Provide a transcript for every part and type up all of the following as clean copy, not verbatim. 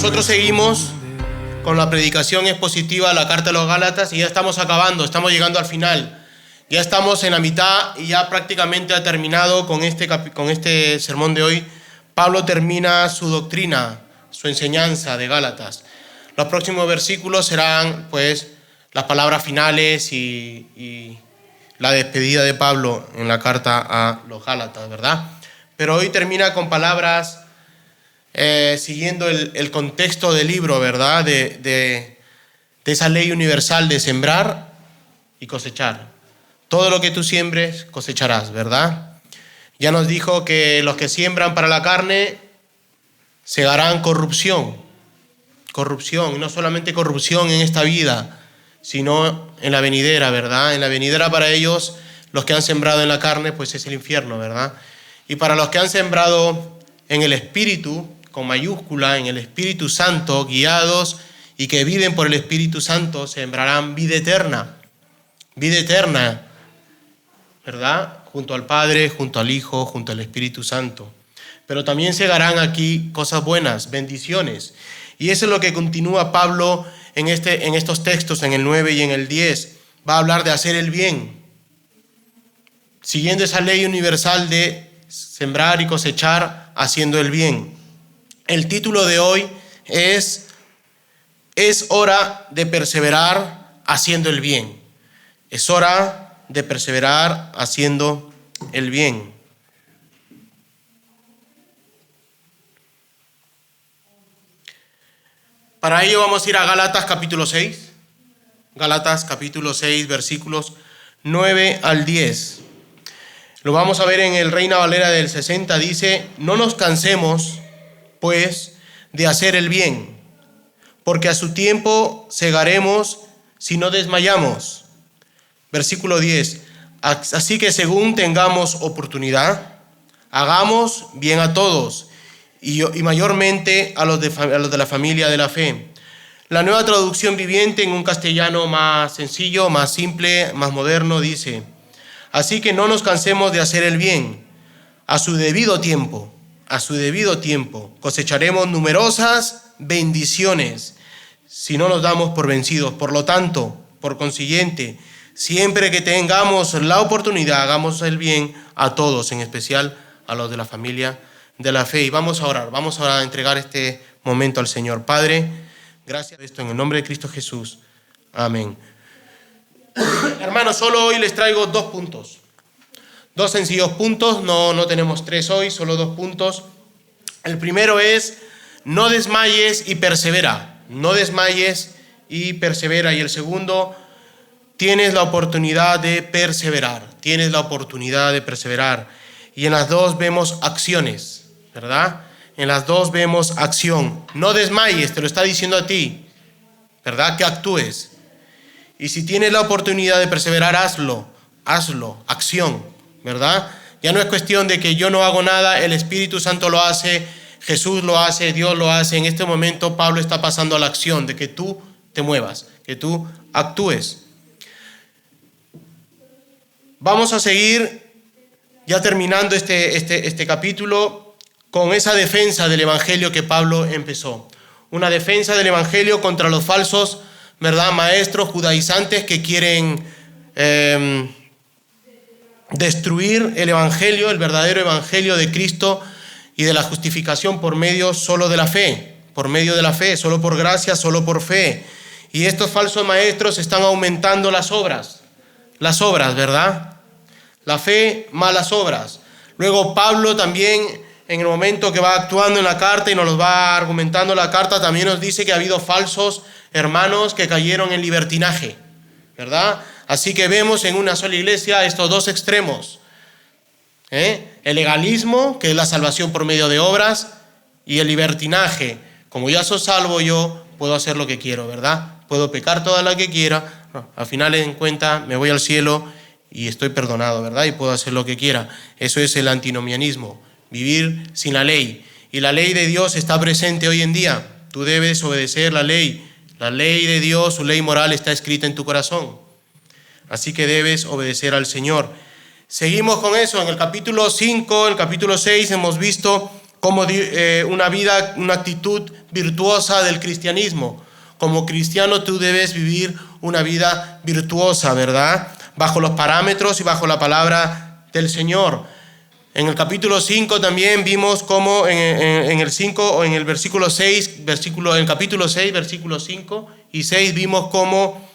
Nosotros seguimos con la predicación expositiva de la carta de los Gálatas y ya estamos acabando, estamos llegando al final. Ya estamos en la mitad y ya prácticamente ha terminado con este sermón de hoy. Pablo termina su doctrina, su enseñanza de Gálatas. Los próximos versículos serán pues las palabras finales y la despedida de Pablo en la carta a los Gálatas, ¿verdad? Pero hoy termina con palabras siguiendo el contexto del libro, ¿verdad? De esa ley universal de sembrar y cosechar. Todo lo que tú siembres, cosecharás, ¿verdad? Ya nos dijo que los que siembran para la carne segarán corrupción. Corrupción, y no solamente corrupción en esta vida, sino en la venidera, ¿verdad? En la venidera para ellos, los que han sembrado en la carne, pues es el infierno, ¿verdad? Y para los que han sembrado en el Espíritu, con mayúscula, en el Espíritu Santo, guiados y que viven por el Espíritu Santo, sembrarán vida eterna, ¿verdad? Junto al Padre, junto al Hijo, junto al Espíritu Santo. Pero también segarán aquí cosas buenas, bendiciones. Y eso es lo que continúa Pablo en estos textos, en el 9 y en el 10. Va a hablar de hacer el bien, siguiendo esa ley universal de sembrar y cosechar, haciendo el bien. El título de hoy es hora de perseverar haciendo el bien. Es hora de perseverar haciendo el bien. Para ello vamos a ir a Gálatas capítulo 6. Gálatas capítulo 6, versículos 9 al 10. Lo vamos a ver en el Reina Valera del 60. Dice: no nos cansemos, pues, de hacer el bien, porque a su tiempo segaremos si no desmayamos. Versículo 10. Así que según tengamos oportunidad, hagamos bien a todos, y mayormente a los de la familia de la fe. La Nueva Traducción Viviente, en un castellano más sencillo, más simple, más moderno, dice: así que no nos cansemos de hacer el bien. A su debido tiempo cosecharemos numerosas bendiciones si no nos damos por vencidos. Por lo tanto, por consiguiente, siempre que tengamos la oportunidad, hagamos el bien a todos, en especial a los de la familia de la fe. Y vamos a orar, vamos a entregar este momento al Señor. Padre, gracias por esto en el nombre de Cristo Jesús. Amén. Hermanos, solo hoy les traigo 2 puntos. 2 sencillos puntos, no tenemos 3 hoy, solo 2 puntos. El primero es: no desmayes y persevera. No desmayes y persevera. Y el segundo: tienes la oportunidad de perseverar. Tienes la oportunidad de perseverar. Y en las 2 vemos acciones, ¿verdad? En las 2 vemos acción. No desmayes, te lo está diciendo a ti, ¿verdad? Que actúes. Y si tienes la oportunidad de perseverar, hazlo, acción, ¿verdad? Ya no es cuestión de que yo no hago nada, el Espíritu Santo lo hace, Jesús lo hace, Dios lo hace. En este momento Pablo está pasando a la acción de que tú te muevas, que tú actúes. Vamos a seguir ya terminando este capítulo con esa defensa del Evangelio que Pablo empezó. Una defensa del Evangelio contra los falsos, ¿verdad?, maestros judaizantes que quieren destruir el Evangelio, el verdadero Evangelio de Cristo y de la justificación por medio solo de la fe, solo por gracia, solo por fe. Y estos falsos maestros están aumentando las obras, ¿verdad? La fe más las obras. Luego Pablo también, en el momento que va actuando en la carta y nos los va argumentando la carta, también nos dice que ha habido falsos hermanos que cayeron en libertinaje, ¿verdad? Así que vemos en una sola iglesia estos 2 extremos. El legalismo, que es la salvación por medio de obras, y el libertinaje. Como ya soy salvo, yo puedo hacer lo que quiero, ¿verdad? Puedo pecar toda la que quiera. No, al final en cuenta me voy al cielo y estoy perdonado, ¿verdad? Y puedo hacer lo que quiera. Eso es el antinomianismo, vivir sin la ley. Y la ley de Dios está presente hoy en día. Tú debes obedecer la ley. La ley de Dios, su ley moral, está escrita en tu corazón. Así que debes obedecer al Señor. Seguimos con eso. En el capítulo 5, el capítulo 6, hemos visto una actitud virtuosa del cristianismo. Como cristiano tú debes vivir una vida virtuosa, ¿verdad? Bajo los parámetros y bajo la palabra del Señor. En el capítulo 5 también vimos cómo en el versículo 6, en el capítulo 6, versículos 5 y 6, vimos cómo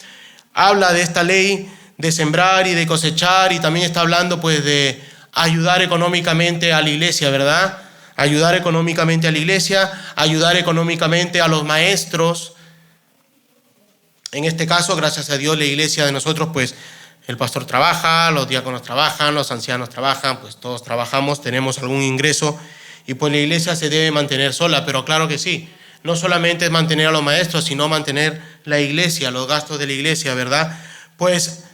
habla de esta ley de sembrar y de cosechar, y también está hablando pues de ayudar económicamente a la iglesia, ¿verdad? Ayudar económicamente a la iglesia, ayudar económicamente a los maestros. En este caso, gracias a Dios, la iglesia de nosotros, pues el pastor trabaja, los diáconos trabajan, los ancianos trabajan, pues todos trabajamos, tenemos algún ingreso, y pues la iglesia se debe mantener sola. Pero claro que sí, no solamente es mantener a los maestros, sino mantener la iglesia, los gastos de la iglesia, ¿verdad? Pues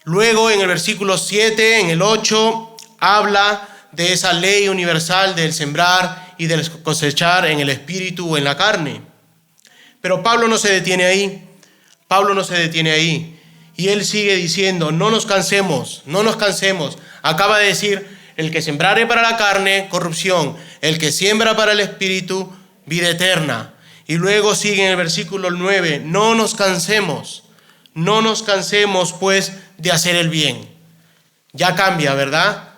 luego en el versículo 7, en el 8, habla de esa ley universal del sembrar y del cosechar en el espíritu o en la carne. Pero Pablo no se detiene ahí. Y él sigue diciendo, no nos cansemos. Acaba de decir, el que sembrare para la carne, corrupción. El que siembra para el espíritu, vida eterna. Y luego sigue en el versículo 9, no nos cansemos pues de hacer el bien. Ya cambia, ¿verdad?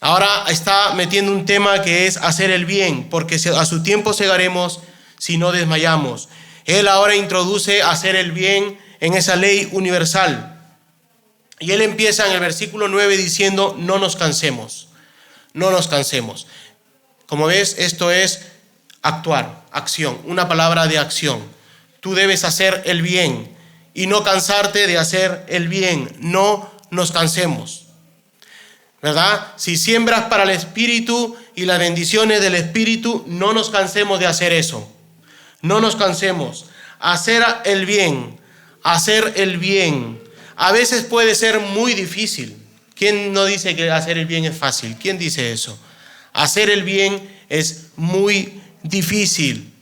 Ahora está metiendo un tema que es hacer el bien, porque a su tiempo segaremos si no desmayamos. Él ahora introduce hacer el bien en esa ley universal. Y él empieza en el versículo 9 diciendo, no nos cansemos. Como ves, esto es actuar, acción, una palabra de acción. Tú debes hacer el bien y no cansarte de hacer el bien. No nos cansemos, ¿verdad? Si siembras para el Espíritu y las bendiciones del Espíritu, no nos cansemos de hacer eso. No nos cansemos. Hacer el bien. A veces puede ser muy difícil. ¿Quién no dice que hacer el bien es fácil? ¿Quién dice eso? Hacer el bien es muy difícil.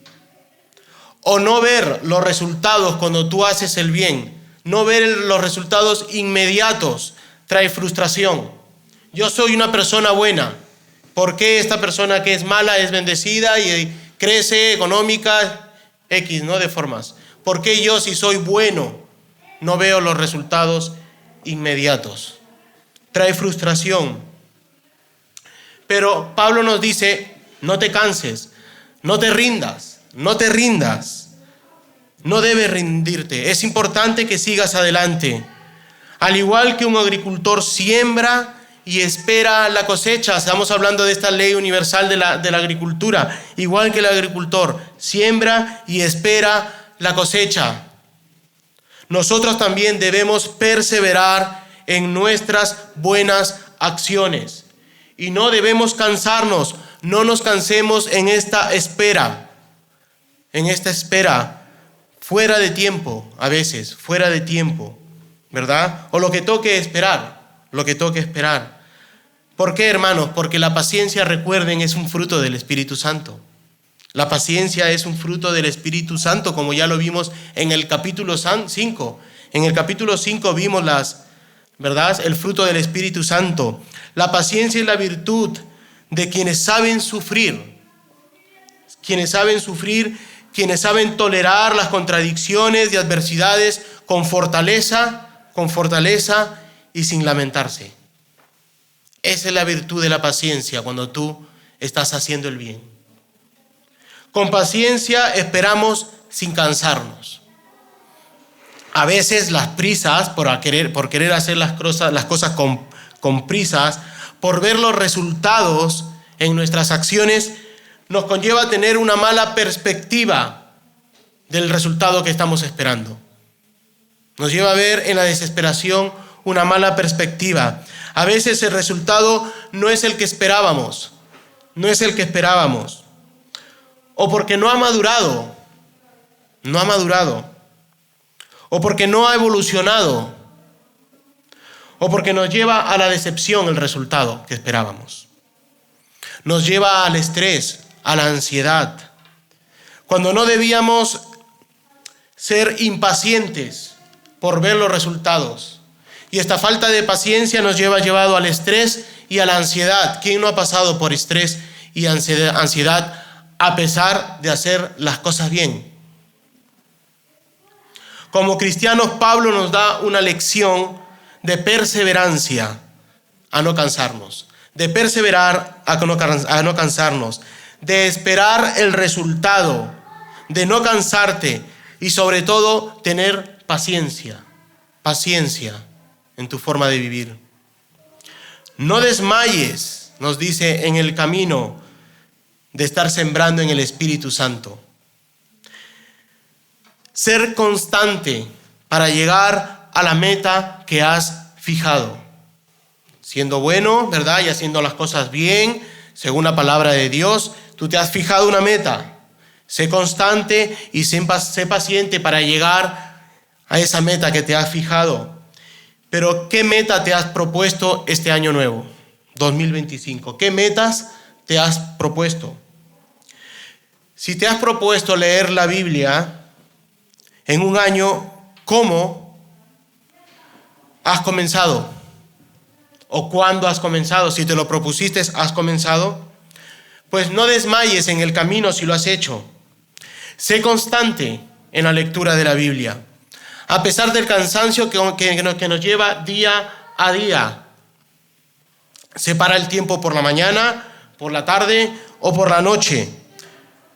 O no ver los resultados cuando tú haces el bien. No ver los resultados inmediatos trae frustración. Yo soy una persona buena. ¿Por qué esta persona que es mala es bendecida y crece económica X, no de formas? ¿Por qué yo, si soy bueno, no veo los resultados inmediatos? Trae frustración. Pero Pablo nos dice, no te canses, no te rindas. No debes rendirte. Es importante que sigas adelante. Al igual que un agricultor siembra y espera la cosecha. Estamos hablando de esta ley universal de la agricultura. Igual que el agricultor siembra y espera la cosecha. Nosotros también debemos perseverar en nuestras buenas acciones. Y no debemos cansarnos. No nos cansemos en esta espera. Fuera de tiempo, a veces, ¿verdad? O lo que toque esperar. ¿Por qué, hermanos? Porque la paciencia, recuerden, es un fruto del Espíritu Santo. La paciencia es un fruto del Espíritu Santo, como ya lo vimos en el capítulo 5. En el capítulo 5 vimos ¿verdad? El fruto del Espíritu Santo. La paciencia es la virtud de quienes saben sufrir. Quienes saben tolerar las contradicciones y adversidades con fortaleza y sin lamentarse. Esa es la virtud de la paciencia cuando tú estás haciendo el bien. Con paciencia esperamos sin cansarnos. A veces las prisas, por querer hacer las cosas con prisas, por ver los resultados en nuestras acciones, nos conlleva a tener una mala perspectiva del resultado que estamos esperando. Nos lleva a ver en la desesperación una mala perspectiva. A veces el resultado no es el que esperábamos. O porque no ha madurado. O porque no ha evolucionado. O porque nos lleva a la decepción el resultado que esperábamos. Nos lleva al estrés, a la ansiedad. Cuando no debíamos ser impacientes por ver los resultados. Y esta falta de paciencia nos llevado al estrés y a la ansiedad. ¿Quién no ha pasado por estrés y ansiedad a pesar de hacer las cosas bien. Como cristianos, Pablo nos da una lección de perseverancia a no cansarnos, de perseverar a no cansarnos, de esperar el resultado, de no cansarte y sobre todo tener paciencia en tu forma de vivir. No desmayes, nos dice, en el camino de estar sembrando en el Espíritu Santo. Ser constante para llegar a la meta que has fijado. Siendo bueno, ¿verdad? Y haciendo las cosas bien, según la palabra de Dios, tú te has fijado una meta. Sé constante y sé paciente para llegar a esa meta que te has fijado. Pero, ¿qué meta te has propuesto este año nuevo, 2025? ¿Qué metas te has propuesto? Si te has propuesto leer la Biblia en un año, ¿cómo has comenzado? ¿O cuándo has comenzado? Si te lo propusiste, ¿has comenzado? Pues no desmayes en el camino si lo has hecho. Sé constante en la lectura de la Biblia, a pesar del cansancio que nos lleva día a día. Separa el tiempo por la mañana, por la tarde o por la noche,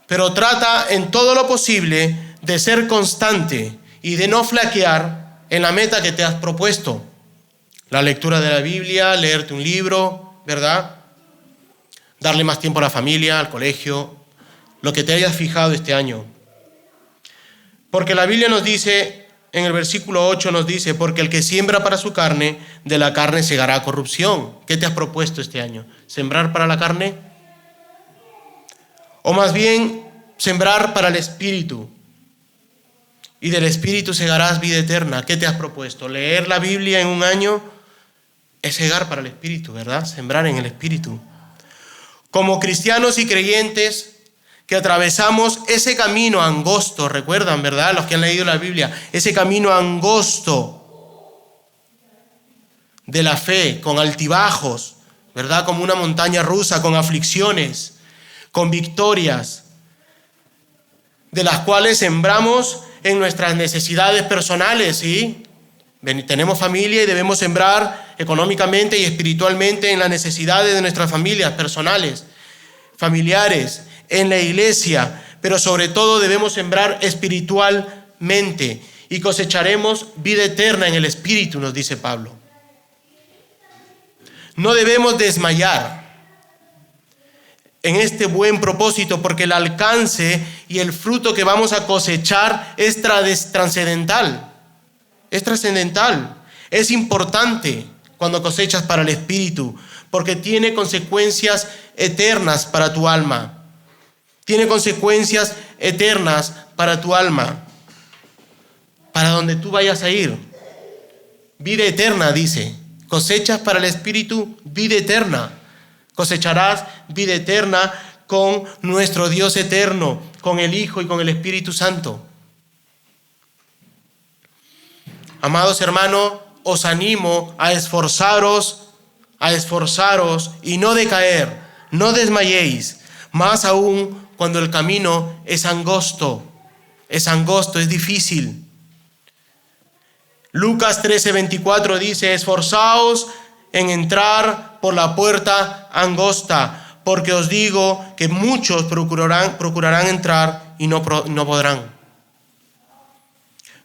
pero trata en todo lo posible de ser constante y de no flaquear en la meta que te has propuesto. La lectura de la Biblia, leerte un libro, ¿verdad? Darle más tiempo a la familia, al colegio, lo que te hayas fijado este año. Porque la Biblia nos dice, en el versículo 8 nos dice, porque el que siembra para su carne, de la carne segará corrupción. ¿Qué te has propuesto este año? ¿Sembrar para la carne? O más bien, sembrar para el Espíritu. Y del Espíritu segarás vida eterna. ¿Qué te has propuesto? ¿Leer la Biblia en un año? Es segar para el Espíritu, ¿verdad? Sembrar en el Espíritu. Como cristianos y creyentes que atravesamos ese camino angosto, recuerdan, ¿verdad? Los que han leído la Biblia, ese camino angosto de la fe, con altibajos, ¿verdad? Como una montaña rusa, con aflicciones, con victorias, de las cuales sembramos en nuestras necesidades personales, ¿sí? Tenemos familia y debemos sembrar económicamente y espiritualmente en las necesidades de nuestras familias personales, familiares, en la iglesia, pero sobre todo debemos sembrar espiritualmente y cosecharemos vida eterna en el Espíritu, nos dice Pablo. No debemos desmayar en este buen propósito, porque el alcance y el fruto que vamos a cosechar es trascendental. Es trascendental. Es importante cuando cosechas para el Espíritu, porque tiene consecuencias eternas para tu alma. Tiene consecuencias eternas para tu alma, para donde tú vayas a ir. Vida eterna, dice. Cosechas para el Espíritu, vida eterna. Cosecharás vida eterna con nuestro Dios eterno, con el Hijo y con el Espíritu Santo. Amados hermanos, os animo a esforzaros y no decaer, no desmayéis, más aún cuando el camino es angosto, es difícil. Lucas 13:24 dice, esforzaos en entrar por la puerta angosta, porque os digo que muchos procurarán entrar y no podrán.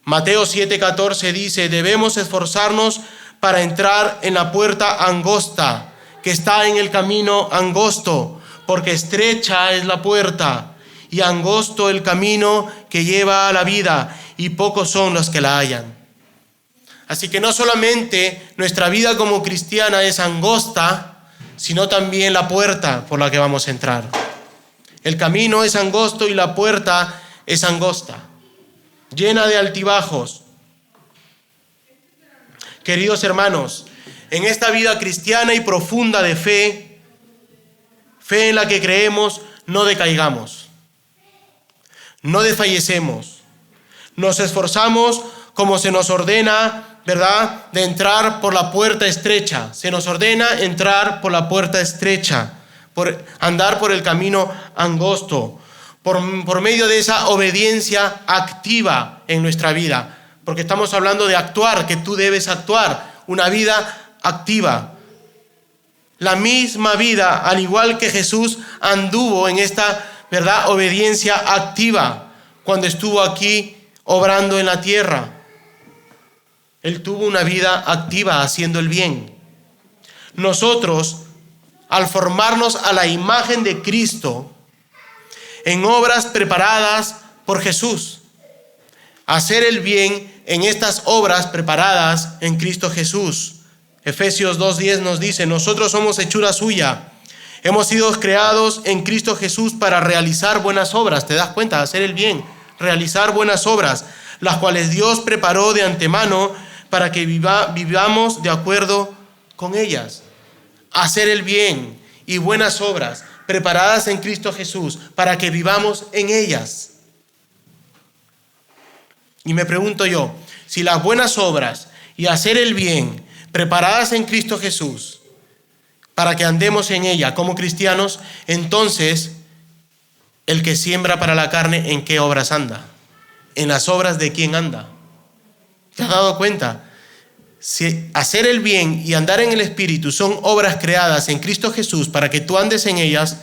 Mateo 7:14 dice, debemos esforzarnos para entrar en la puerta angosta, que está en el camino angosto, porque estrecha es la puerta y angosto el camino que lleva a la vida, y pocos son los que la hallan. Así que no solamente nuestra vida como cristiana es angosta, sino también la puerta por la que vamos a entrar. El camino es angosto y la puerta es angosta, llena de altibajos. Queridos hermanos, en esta vida cristiana y profunda de fe en la que creemos, no decaigamos, no desfallecemos, nos esforzamos como se nos ordena, ¿verdad?, de entrar por la puerta estrecha. Se nos ordena entrar por la puerta estrecha, por andar por el camino angosto, por medio de esa obediencia activa en nuestra vida. Porque estamos hablando de actuar, que tú debes actuar, una vida activa. La misma vida, al igual que Jesús anduvo en esta, ¿verdad?, obediencia activa cuando estuvo aquí obrando en la tierra. Él tuvo una vida activa haciendo el bien. Nosotros, al formarnos a la imagen de Cristo, en obras preparadas por Jesús, hacer el bien en estas obras preparadas en Cristo Jesús. Efesios 2:10 nos dice: nosotros somos hechura suya, hemos sido creados en Cristo Jesús para realizar buenas obras. ¿Te das cuenta? Hacer el bien, realizar buenas obras, las cuales Dios preparó de antemano para que vivamos de acuerdo con ellas. Hacer el bien y buenas obras preparadas en Cristo Jesús para que vivamos en ellas. Y me pregunto yo, si las buenas obras y hacer el bien preparadas en Cristo Jesús para que andemos en ella como cristianos, entonces el que siembra para la carne, ¿en qué obras anda? ¿En las obras de quién anda? ¿Te has dado cuenta? Si hacer el bien y andar en el Espíritu son obras creadas en Cristo Jesús para que tú andes en ellas,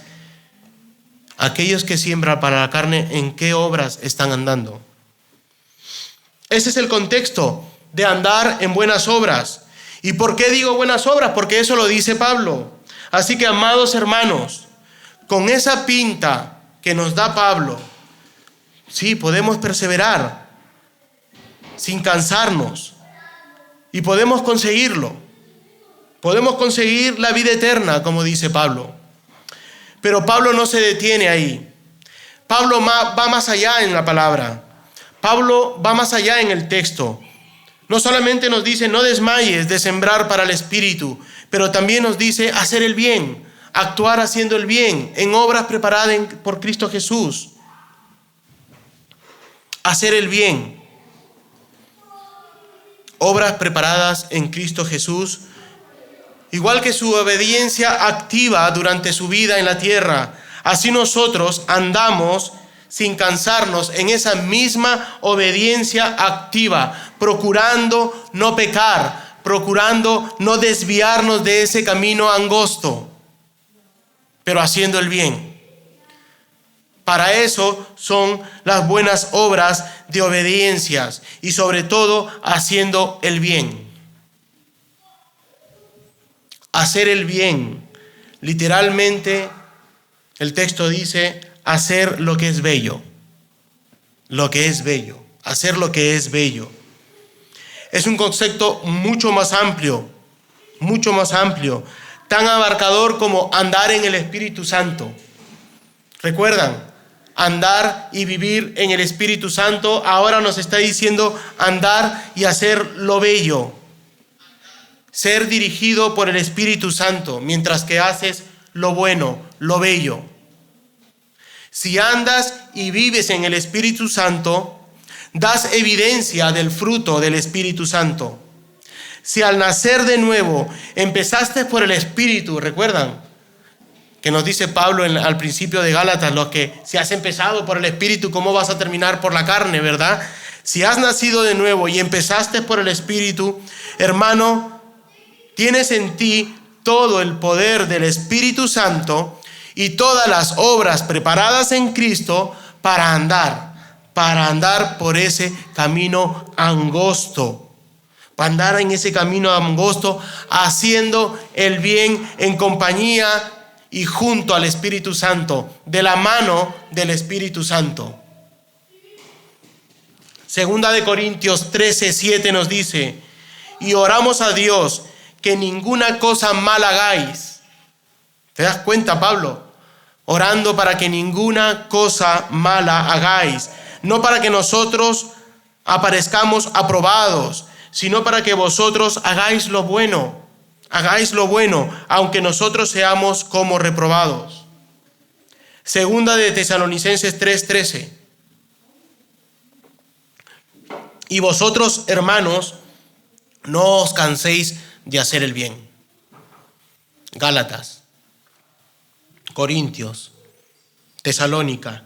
aquellos que siembran para la carne, ¿en qué obras están andando? Ese es el contexto de andar en buenas obras. ¿Y por qué digo buenas obras? Porque eso lo dice Pablo. Así que, amados hermanos, con esa pinta que nos da Pablo, sí, podemos perseverar sin cansarnos y podemos conseguirlo. Podemos conseguir la vida eterna, como dice Pablo. Pero Pablo no se detiene ahí. Pablo va más allá en la palabra. Pablo va más allá en el texto. No solamente nos dice: no desmayes de sembrar para el Espíritu, pero también nos dice hacer el bien, actuar haciendo el bien, en obras preparadas por Cristo Jesús. Hacer el bien. Obras preparadas en Cristo Jesús, igual que su obediencia activa durante su vida en la tierra. Así nosotros andamos sin cansarnos en esa misma obediencia activa, procurando no pecar, procurando no desviarnos de ese camino angosto, pero haciendo el bien. Para eso son las buenas obras de obediencias y sobre todo haciendo el bien. Hacer el bien, literalmente el texto dice: hacer lo que es bello, lo que es bello, hacer lo que es bello. Es un concepto mucho más amplio, tan abarcador como andar en el Espíritu Santo. ¿Recuerdan? Andar y vivir en el Espíritu Santo ahora nos está diciendo andar y hacer lo bello, ser dirigido por el Espíritu Santo mientras que haces lo bueno, lo bello. Si andas y vives en el Espíritu Santo, das evidencia del fruto del Espíritu Santo. Si al nacer de nuevo empezaste por el Espíritu, ¿recuerdan? Que nos dice Pablo al principio de Gálatas, si has empezado por el Espíritu, ¿cómo vas a terminar por la carne, verdad? Si has nacido de nuevo y empezaste por el Espíritu, hermano, tienes en ti todo el poder del Espíritu Santo y todas las obras preparadas en Cristo para andar por ese camino angosto, para andar en ese camino angosto, haciendo el bien en compañía y junto al Espíritu Santo, de la mano del Espíritu Santo. Segunda de Corintios 13:7 nos dice: y oramos a Dios que ninguna cosa mala hagáis. ¿Te das cuenta, Pablo? Orando para que ninguna cosa mala hagáis. No para que nosotros aparezcamos aprobados, sino para que vosotros hagáis lo bueno, aunque nosotros seamos como reprobados. Segunda de Tesalonicenses 3:13. Y vosotros, hermanos, no os canséis de hacer el bien. Gálatas Corintios, Tesalónica,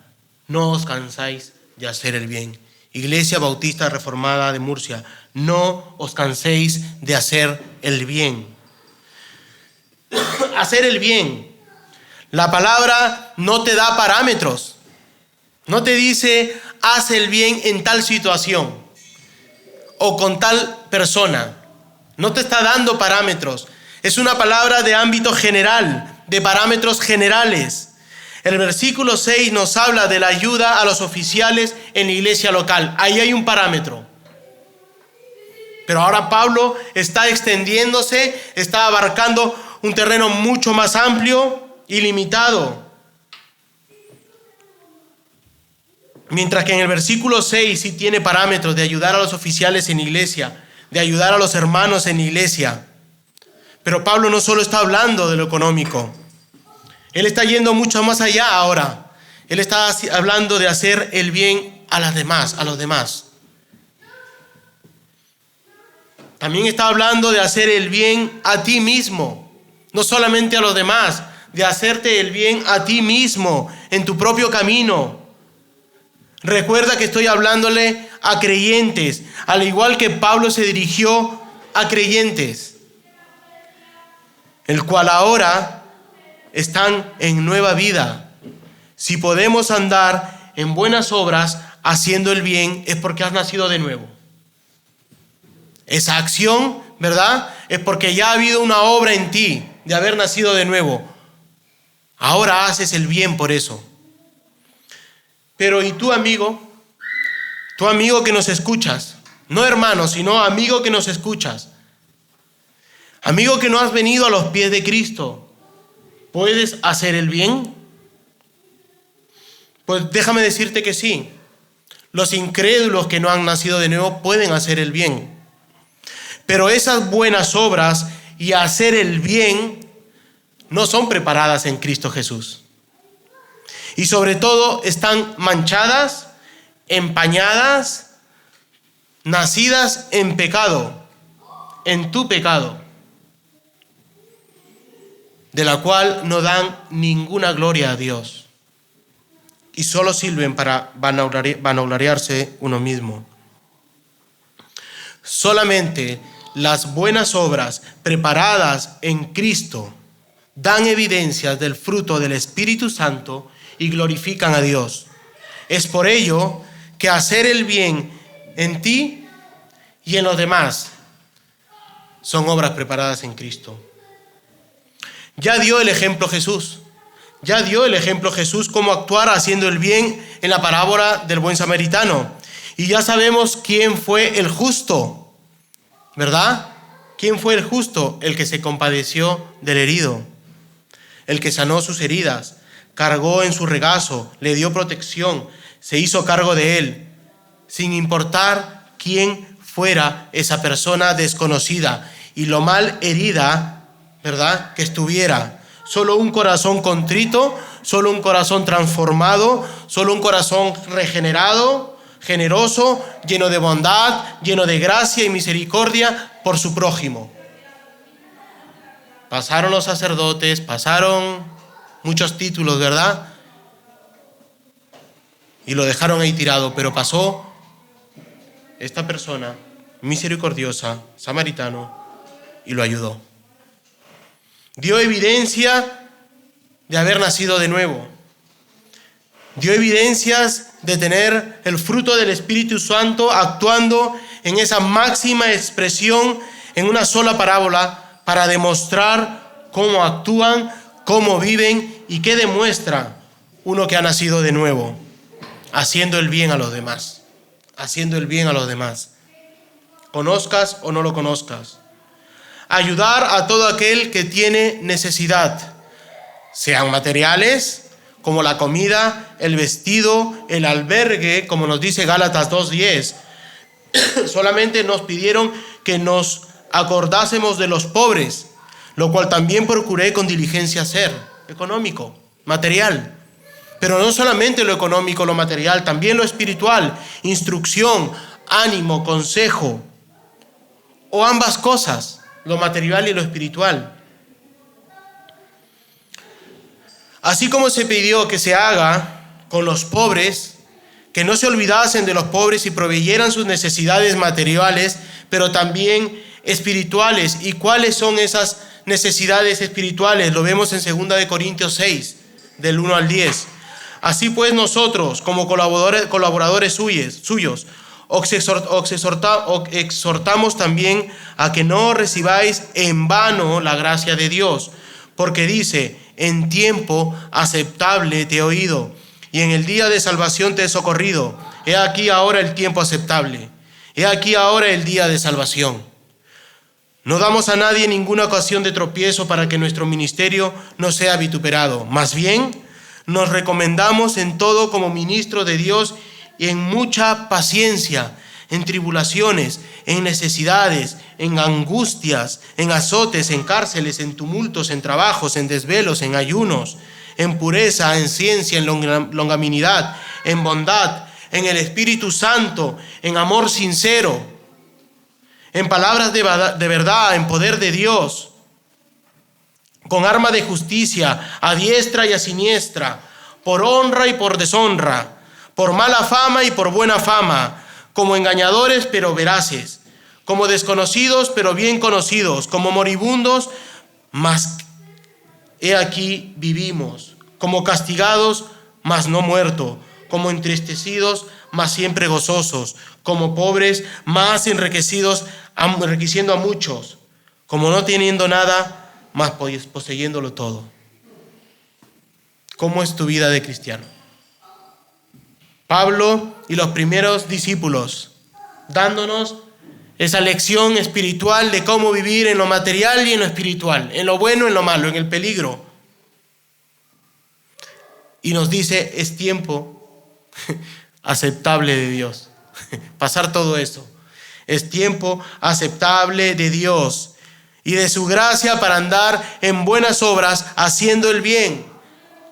no os cansáis de hacer el bien. Iglesia Bautista Reformada de Murcia, no os canséis de hacer el bien. Hacer el bien. La palabra no te da parámetros. No te dice, haz el bien en tal situación o con tal persona. No te está dando parámetros. Es una palabra de ámbito general, de parámetros generales. El versículo 6 nos habla de la ayuda a los oficiales en la iglesia local. Ahí hay un parámetro. Pero ahora Pablo está extendiéndose, está abarcando un terreno mucho más amplio y limitado. Mientras que en el versículo 6 sí tiene parámetros de ayudar a los oficiales en la iglesia, de ayudar a los hermanos en la iglesia. Pero Pablo no solo está hablando de lo económico. Él está yendo mucho más allá ahora. Él está hablando de hacer el bien a los demás. También está hablando de hacer el bien a ti mismo. No solamente a los demás, de hacerte el bien a ti mismo, en tu propio camino. Recuerda que estoy hablándole a creyentes, al igual que Pablo se dirigió a creyentes, el cual ahora están en nueva vida. Si podemos andar en buenas obras haciendo el bien, es porque has nacido de nuevo. Esa acción, ¿verdad? Es porque ya ha habido una obra en ti de haber nacido de nuevo. Ahora haces el bien por eso. Pero ¿y tú, amigo? Tu amigo que nos escuchas, no hermano, sino amigo que nos escuchas. Amigo que no has venido a los pies de Cristo, ¿puedes hacer el bien? Pues déjame decirte que sí. Los incrédulos que no han nacido de nuevo pueden hacer el bien. Pero esas buenas obras y hacer el bien no son preparadas en Cristo Jesús. Y sobre todo están manchadas, empañadas, nacidas en pecado, en tu pecado, de la cual no dan ninguna gloria a Dios y solo sirven para vanagloriarse uno mismo. Solamente las buenas obras preparadas en Cristo dan evidencias del fruto del Espíritu Santo y glorifican a Dios. Es por ello que hacer el bien en ti y en los demás son obras preparadas en Cristo. Ya dio el ejemplo Jesús. Ya dio el ejemplo Jesús cómo actuar haciendo el bien en la parábola del buen samaritano. Y ya sabemos quién fue el justo, ¿verdad? ¿Quién fue el justo? El que se compadeció del herido, el que sanó sus heridas, cargó en su regazo, le dio protección, se hizo cargo de él, sin importar quién fuera esa persona desconocida y lo mal herida, ¿verdad?, que estuviera. Solo un corazón contrito, solo un corazón transformado, solo un corazón regenerado, generoso, lleno de bondad, lleno de gracia y misericordia por su prójimo. Pasaron los sacerdotes, pasaron muchos títulos, ¿verdad? Y lo dejaron ahí tirado, pero pasó esta persona misericordiosa, samaritano, y lo ayudó. Dio evidencia de haber nacido de nuevo. Dio evidencias de tener el fruto del Espíritu Santo actuando en esa máxima expresión en una sola parábola para demostrar cómo actúan, cómo viven y qué demuestra uno que ha nacido de nuevo, haciendo el bien a los demás, haciendo el bien a los demás, conozcas o no lo conozcas. Ayudar a todo aquel que tiene necesidad, sean materiales, como la comida, el vestido, el albergue, como nos dice Gálatas 2:10. Solamente nos pidieron que nos acordásemos de los pobres, lo cual también procuré con diligencia hacer, económico, material. Pero no solamente lo económico, lo material, también lo espiritual, instrucción, ánimo, consejo, o ambas cosas, lo material y lo espiritual. Así como se pidió que se haga con los pobres, que no se olvidasen de los pobres y proveyeran sus necesidades materiales, pero también espirituales. ¿Y cuáles son esas necesidades espirituales? Lo vemos en 2 Corintios 6, del 1 al 10. Así pues nosotros, como colaboradores suyos, os exhortamos también a que no recibáis en vano la gracia de Dios, porque dice, en tiempo aceptable te he oído, y en el día de salvación te he socorrido. He aquí ahora el tiempo aceptable, he aquí ahora el día de salvación. No damos a nadie ninguna ocasión de tropiezo para que nuestro ministerio no sea vituperado. Más bien, nos recomendamos en todo como ministro de Dios y en mucha paciencia, en tribulaciones, en necesidades, en angustias, en azotes, en cárceles, en tumultos, en trabajos, en desvelos, en ayunos, en pureza, en ciencia, en longanimidad, en bondad, en el Espíritu Santo, en amor sincero, en palabras de verdad, en poder de Dios, con arma de justicia, a diestra y a siniestra, por honra y por deshonra, por mala fama y por buena fama, como engañadores pero veraces, como desconocidos pero bien conocidos, como moribundos, mas he aquí vivimos, como castigados, mas no muertos, como entristecidos, mas siempre gozosos, como pobres, mas enriqueciendo a muchos, como no teniendo nada, mas poseyéndolo todo. ¿Cómo es tu vida de cristiano? Pablo y los primeros discípulos dándonos esa lección espiritual de cómo vivir en lo material y en lo espiritual, en lo bueno, en lo malo, en el peligro. Y nos dice, es tiempo aceptable de Dios. Pasar todo eso. Es tiempo aceptable de Dios y de su gracia para andar en buenas obras, haciendo el bien,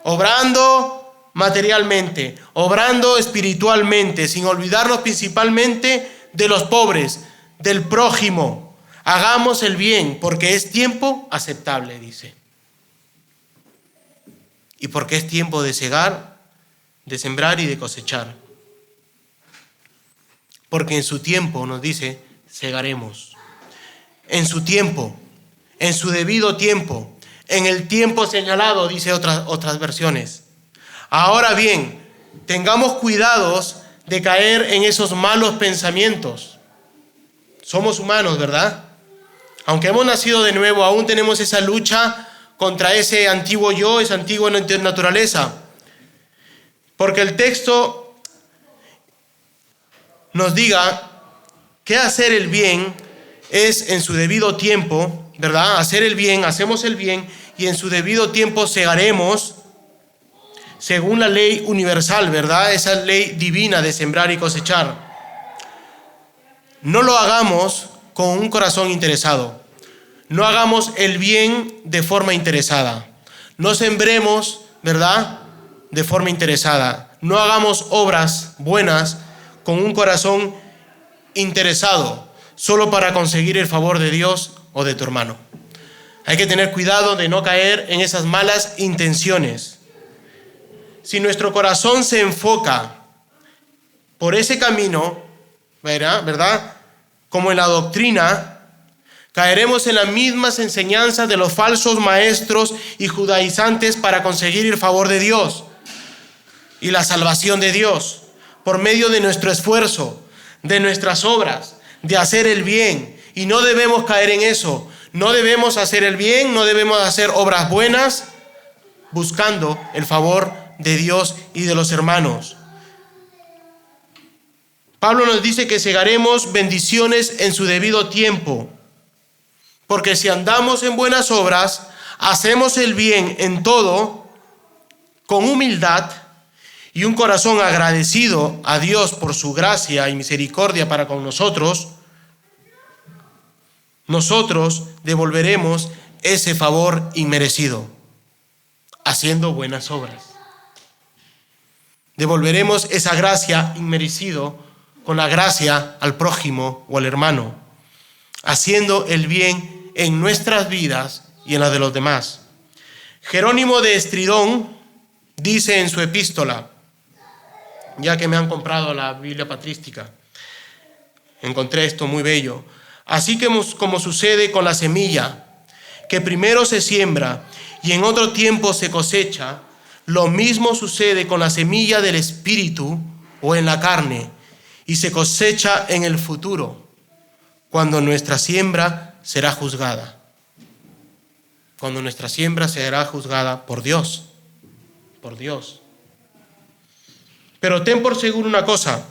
obrando materialmente, obrando espiritualmente, sin olvidarnos principalmente de los pobres, del prójimo. Hagamos el bien, porque es tiempo aceptable, dice. Y porque es tiempo de segar, de sembrar y de cosechar. Porque en su tiempo, nos dice, segaremos. En su tiempo, en su debido tiempo, en el tiempo señalado, dice otras versiones. Ahora bien, tengamos cuidados de caer en esos malos pensamientos. Somos humanos, ¿verdad? Aunque hemos nacido de nuevo, aún tenemos esa lucha contra ese antiguo yo, esa antigua naturaleza. Porque el texto nos diga que hacer el bien es en su debido tiempo, ¿verdad? Hacer el bien, hacemos el bien y en su debido tiempo segaremos según la ley universal, ¿verdad? Esa ley divina de sembrar y cosechar. No lo hagamos con un corazón interesado. No hagamos el bien de forma interesada. No sembremos, ¿verdad?, de forma interesada. No hagamos obras buenas con un corazón interesado, solo para conseguir el favor de Dios o de tu hermano. Hay que tener cuidado de no caer en esas malas intenciones. Si nuestro corazón se enfoca por ese camino, ¿verdad?, como en la doctrina, caeremos en las mismas enseñanzas de los falsos maestros y judaizantes para conseguir el favor de Dios y la salvación de Dios por medio de nuestro esfuerzo, de nuestras obras, de hacer el bien. Y no debemos caer en eso. No debemos hacer el bien, no debemos hacer obras buenas buscando el favor de Dios y de los hermanos. Pablo nos dice que segaremos bendiciones en su debido tiempo, porque si andamos en buenas obras, hacemos el bien en todo, con humildad y un corazón agradecido a Dios por su gracia y misericordia para con nosotros, nosotros devolveremos ese favor inmerecido, haciendo buenas obras. Devolveremos esa gracia inmerecido con la gracia al prójimo o al hermano, haciendo el bien en nuestras vidas y en las de los demás. Jerónimo de Estridón, dice en su epístola, ya que me han comprado la Biblia patrística, encontré esto muy bello. Así que como sucede con la semilla, que primero se siembra y en otro tiempo se cosecha, lo mismo sucede con la semilla del Espíritu o en la carne, y se cosecha en el futuro, cuando nuestra siembra será juzgada. Cuando nuestra siembra será juzgada por Dios. Por Dios. Pero ten por seguro una cosa,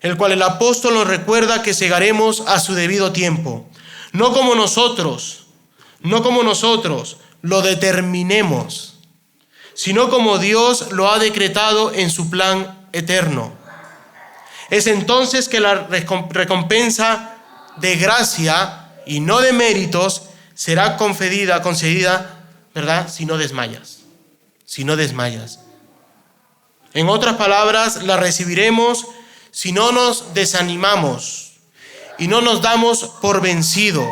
el cual el apóstol nos recuerda que segaremos a su debido tiempo, no como nosotros lo determinemos, sino como Dios lo ha decretado en su plan eterno. Es entonces que la recompensa de gracia y no de méritos será concedida, ¿verdad? Si no desmayas. En otras palabras, la recibiremos si no nos desanimamos y no nos damos por vencido.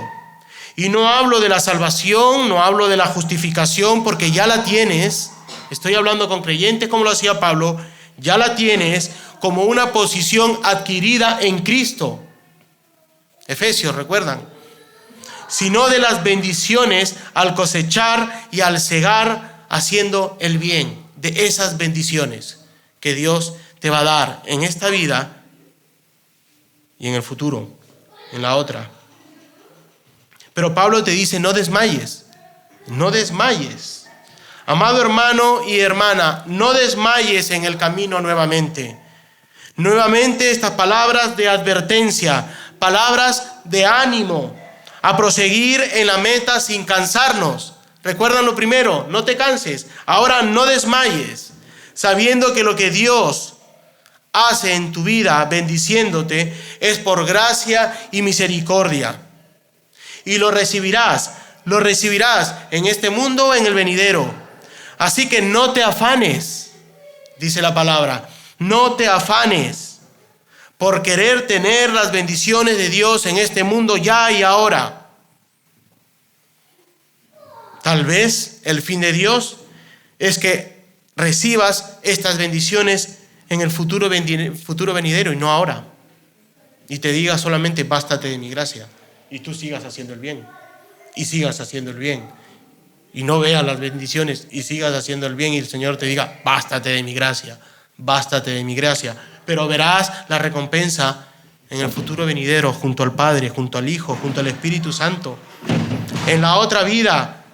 Y no hablo de la salvación, no hablo de la justificación, porque ya la tienes. Estoy hablando con creyentes como lo hacía Pablo. Ya la tienes como una posición adquirida en Cristo. Efesios, ¿recuerdan? Sino de las bendiciones al cosechar y al segar haciendo el bien. De esas bendiciones que Dios te va a dar en esta vida y en el futuro, en la otra. Pero Pablo te dice, no desmayes. Amado hermano y hermana, no desmayes en el camino nuevamente. Nuevamente estas palabras de advertencia, palabras de ánimo, a proseguir en la meta sin cansarnos. Recuerdan lo primero, no te canses. Ahora no desmayes, sabiendo que lo que Dios hace en tu vida, bendiciéndote, es por gracia y misericordia. Y lo recibirás en este mundo o en el venidero. Así que no te afanes, dice la palabra, no te afanes por querer tener las bendiciones de Dios en este mundo ya y ahora. Tal vez el fin de Dios es que recibas estas bendiciones en el futuro venidero y no ahora. Y te diga solamente, bástate de mi gracia. Y tú sigas haciendo el bien. Y no veas las bendiciones y sigas haciendo el bien y el Señor te diga, bástate de mi gracia. Pero verás la recompensa en el futuro venidero, junto al Padre, junto al Hijo, junto al Espíritu Santo. En la otra vida,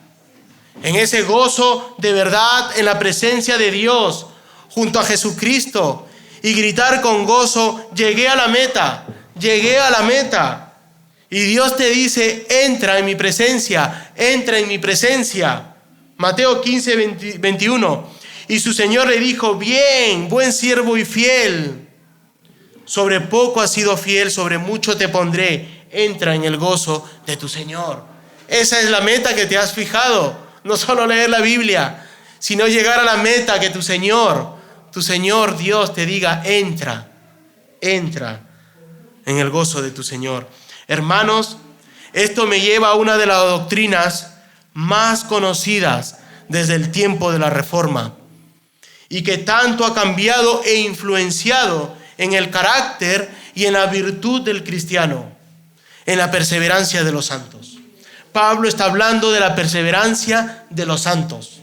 en ese gozo de verdad, en la presencia de Dios, junto a Jesucristo, y gritar con gozo, llegué a la meta. Y Dios te dice, entra en mi presencia. Mateo 15, 21. Y su Señor le dijo, bien, buen siervo y fiel. Sobre poco has sido fiel, sobre mucho te pondré. Entra en el gozo de tu Señor. Esa es la meta que te has fijado. No solo leer la Biblia, sino llegar a la meta que tu Señor Dios te diga, entra en el gozo de tu Señor. Hermanos, esto me lleva a una de las doctrinas más conocidas desde el tiempo de la Reforma y que tanto ha cambiado e influenciado en el carácter y en la virtud del cristiano, en la perseverancia de los santos. Pablo está hablando de la perseverancia de los santos,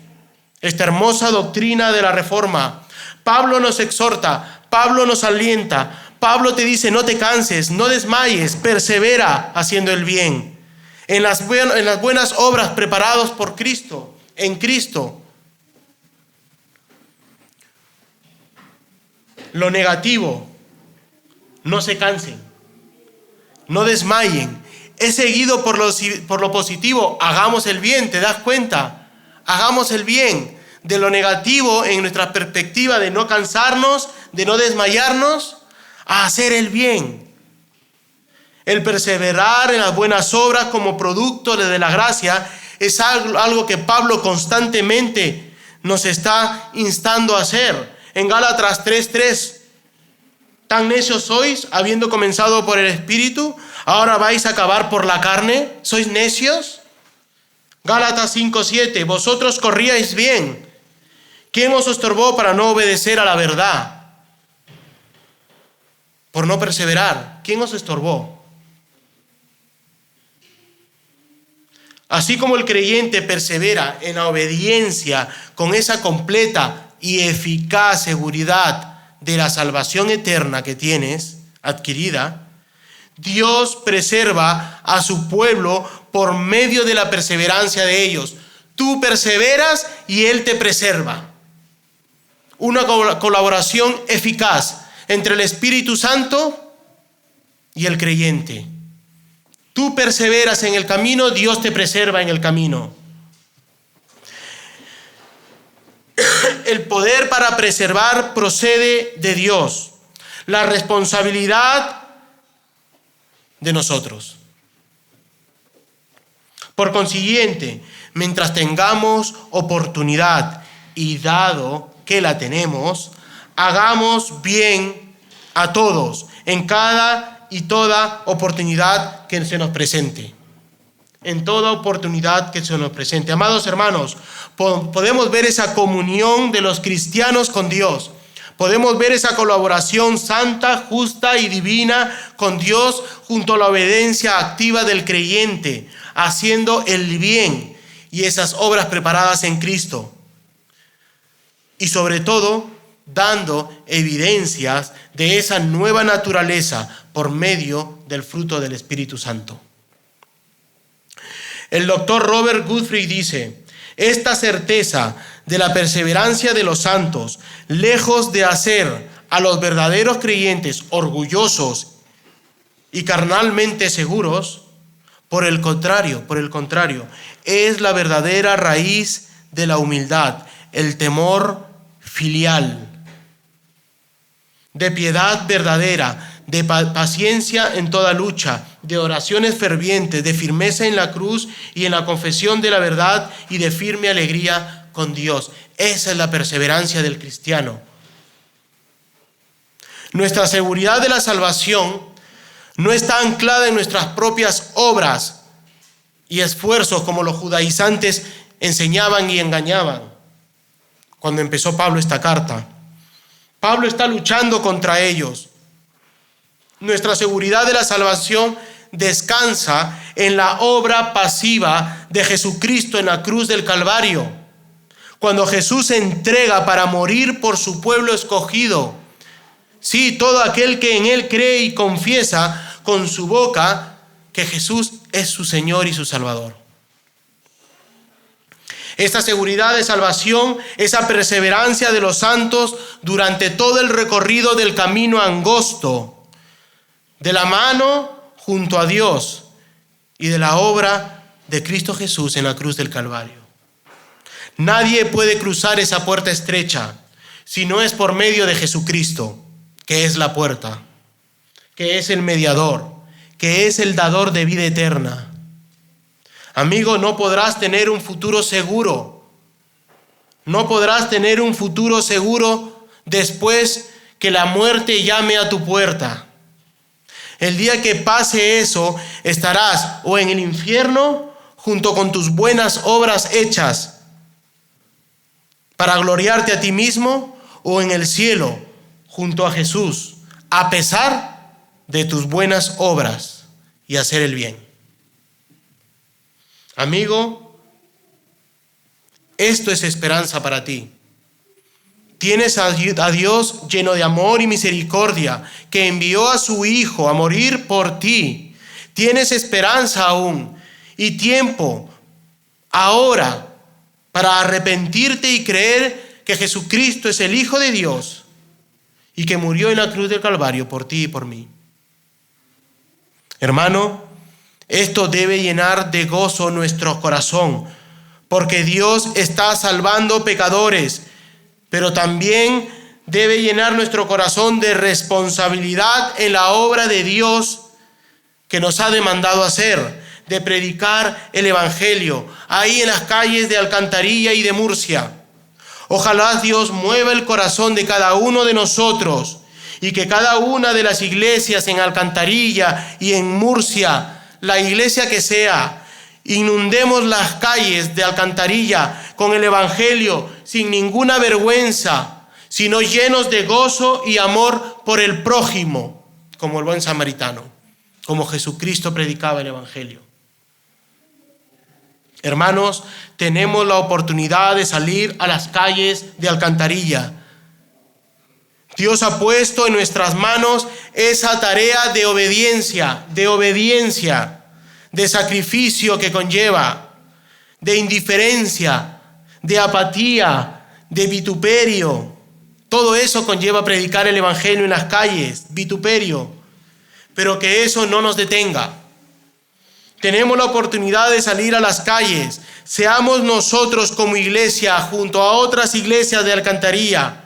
esta hermosa doctrina de la Reforma. Pablo nos exhorta, Pablo nos alienta, Pablo te dice, no te canses, no desmayes, persevera haciendo el bien. En las buenas obras preparados por Cristo, en Cristo. Lo negativo, no se cansen, no desmayen. Es seguido por lo positivo, hagamos el bien, ¿te das cuenta? Hagamos el bien. De lo negativo en nuestra perspectiva de no cansarnos, de no desmayarnos, a hacer el bien. El perseverar en las buenas obras como producto de la gracia es algo que Pablo constantemente nos está instando a hacer. En Gálatas 3:3, ¿tan necios sois, habiendo comenzado por el Espíritu, ahora vais a acabar por la carne? ¿Sois necios? Gálatas 5:7, vosotros corríais bien. ¿Quién os estorbó para no obedecer a la verdad? Por no perseverar, ¿quién os estorbó? Así como el creyente persevera en la obediencia con esa completa y eficaz seguridad de la salvación eterna que tienes adquirida, Dios preserva a su pueblo por medio de la perseverancia de ellos. Tú perseveras y Él te preserva. Una colaboración eficaz entre el Espíritu Santo y el creyente. Tú perseveras en el camino, Dios te preserva en el camino. El poder para preservar procede de Dios. La responsabilidad de nosotros. Por consiguiente, mientras tengamos oportunidad y dado que la tenemos, hagamos bien a todos en cada y toda oportunidad que se nos presente. En toda oportunidad que se nos presente. Amados hermanos, podemos ver esa comunión de los cristianos con Dios. Podemos ver esa colaboración santa, justa y divina con Dios junto a la obediencia activa del creyente, haciendo el bien y esas obras preparadas en Cristo. Y sobre todo, dando evidencias de esa nueva naturaleza por medio del fruto del Espíritu Santo. El doctor Robert Guthrie dice: esta certeza de la perseverancia de los santos, lejos de hacer a los verdaderos creyentes orgullosos y carnalmente seguros, por el contrario, es la verdadera raíz de la humildad, el temor filial, de piedad verdadera, de paciencia en toda lucha, de oraciones fervientes, de firmeza en la cruz y en la confesión de la verdad y de firme alegría con Dios. Esa es la perseverancia del cristiano. Nuestra seguridad de la salvación no está anclada en nuestras propias obras y esfuerzos como los judaizantes enseñaban y engañaban. Cuando empezó Pablo esta carta, Pablo está luchando contra ellos. Nuestra seguridad de la salvación descansa en la obra pasiva de Jesucristo en la cruz del Calvario. Cuando Jesús se entrega para morir por su pueblo escogido. Sí, todo aquel que en Él cree y confiesa con su boca que Jesús es su Señor y su Salvador. Esta seguridad de salvación, esa perseverancia de los santos durante todo el recorrido del camino angosto, de la mano junto a Dios y de la obra de Cristo Jesús en la cruz del Calvario. Nadie puede cruzar esa puerta estrecha si no es por medio de Jesucristo, que es la puerta, que es el mediador, que es el dador de vida eterna. Amigo, no podrás tener un futuro seguro. No podrás tener un futuro seguro después que la muerte llame a tu puerta. El día que pase eso, estarás o en el infierno junto con tus buenas obras hechas para gloriarte a ti mismo, o en el cielo junto a Jesús, a pesar de tus buenas obras y hacer el bien. Amigo, esto es esperanza para ti. Tienes a Dios lleno de amor y misericordia, que envió a su Hijo a morir por ti. Tienes esperanza aún y tiempo ahora para arrepentirte y creer que Jesucristo es el Hijo de Dios y que murió en la cruz del Calvario por ti y por mí. Hermano, esto debe llenar de gozo nuestro corazón, porque Dios está salvando pecadores, pero también debe llenar nuestro corazón de responsabilidad en la obra de Dios que nos ha demandado hacer, de predicar el Evangelio ahí en las calles de Alcantarilla y de Murcia. Ojalá Dios mueva el corazón de cada uno de nosotros y que cada una de las iglesias en Alcantarilla y en Murcia, la iglesia que sea, Inundemos las calles de Alcantarilla con el Evangelio sin ninguna vergüenza, sino llenos de gozo y amor por el prójimo, como el buen samaritano, como Jesucristo predicaba el Evangelio. Hermanos, tenemos la oportunidad de salir a las calles de Alcantarilla. Dios ha puesto en nuestras manos esa tarea de obediencia, de sacrificio que conlleva, de indiferencia, de apatía, de vituperio. Todo eso conlleva predicar el Evangelio en las calles, vituperio, pero que eso no nos detenga. Tenemos la oportunidad de salir a las calles. Seamos nosotros como iglesia junto a otras iglesias de Alcantarilla,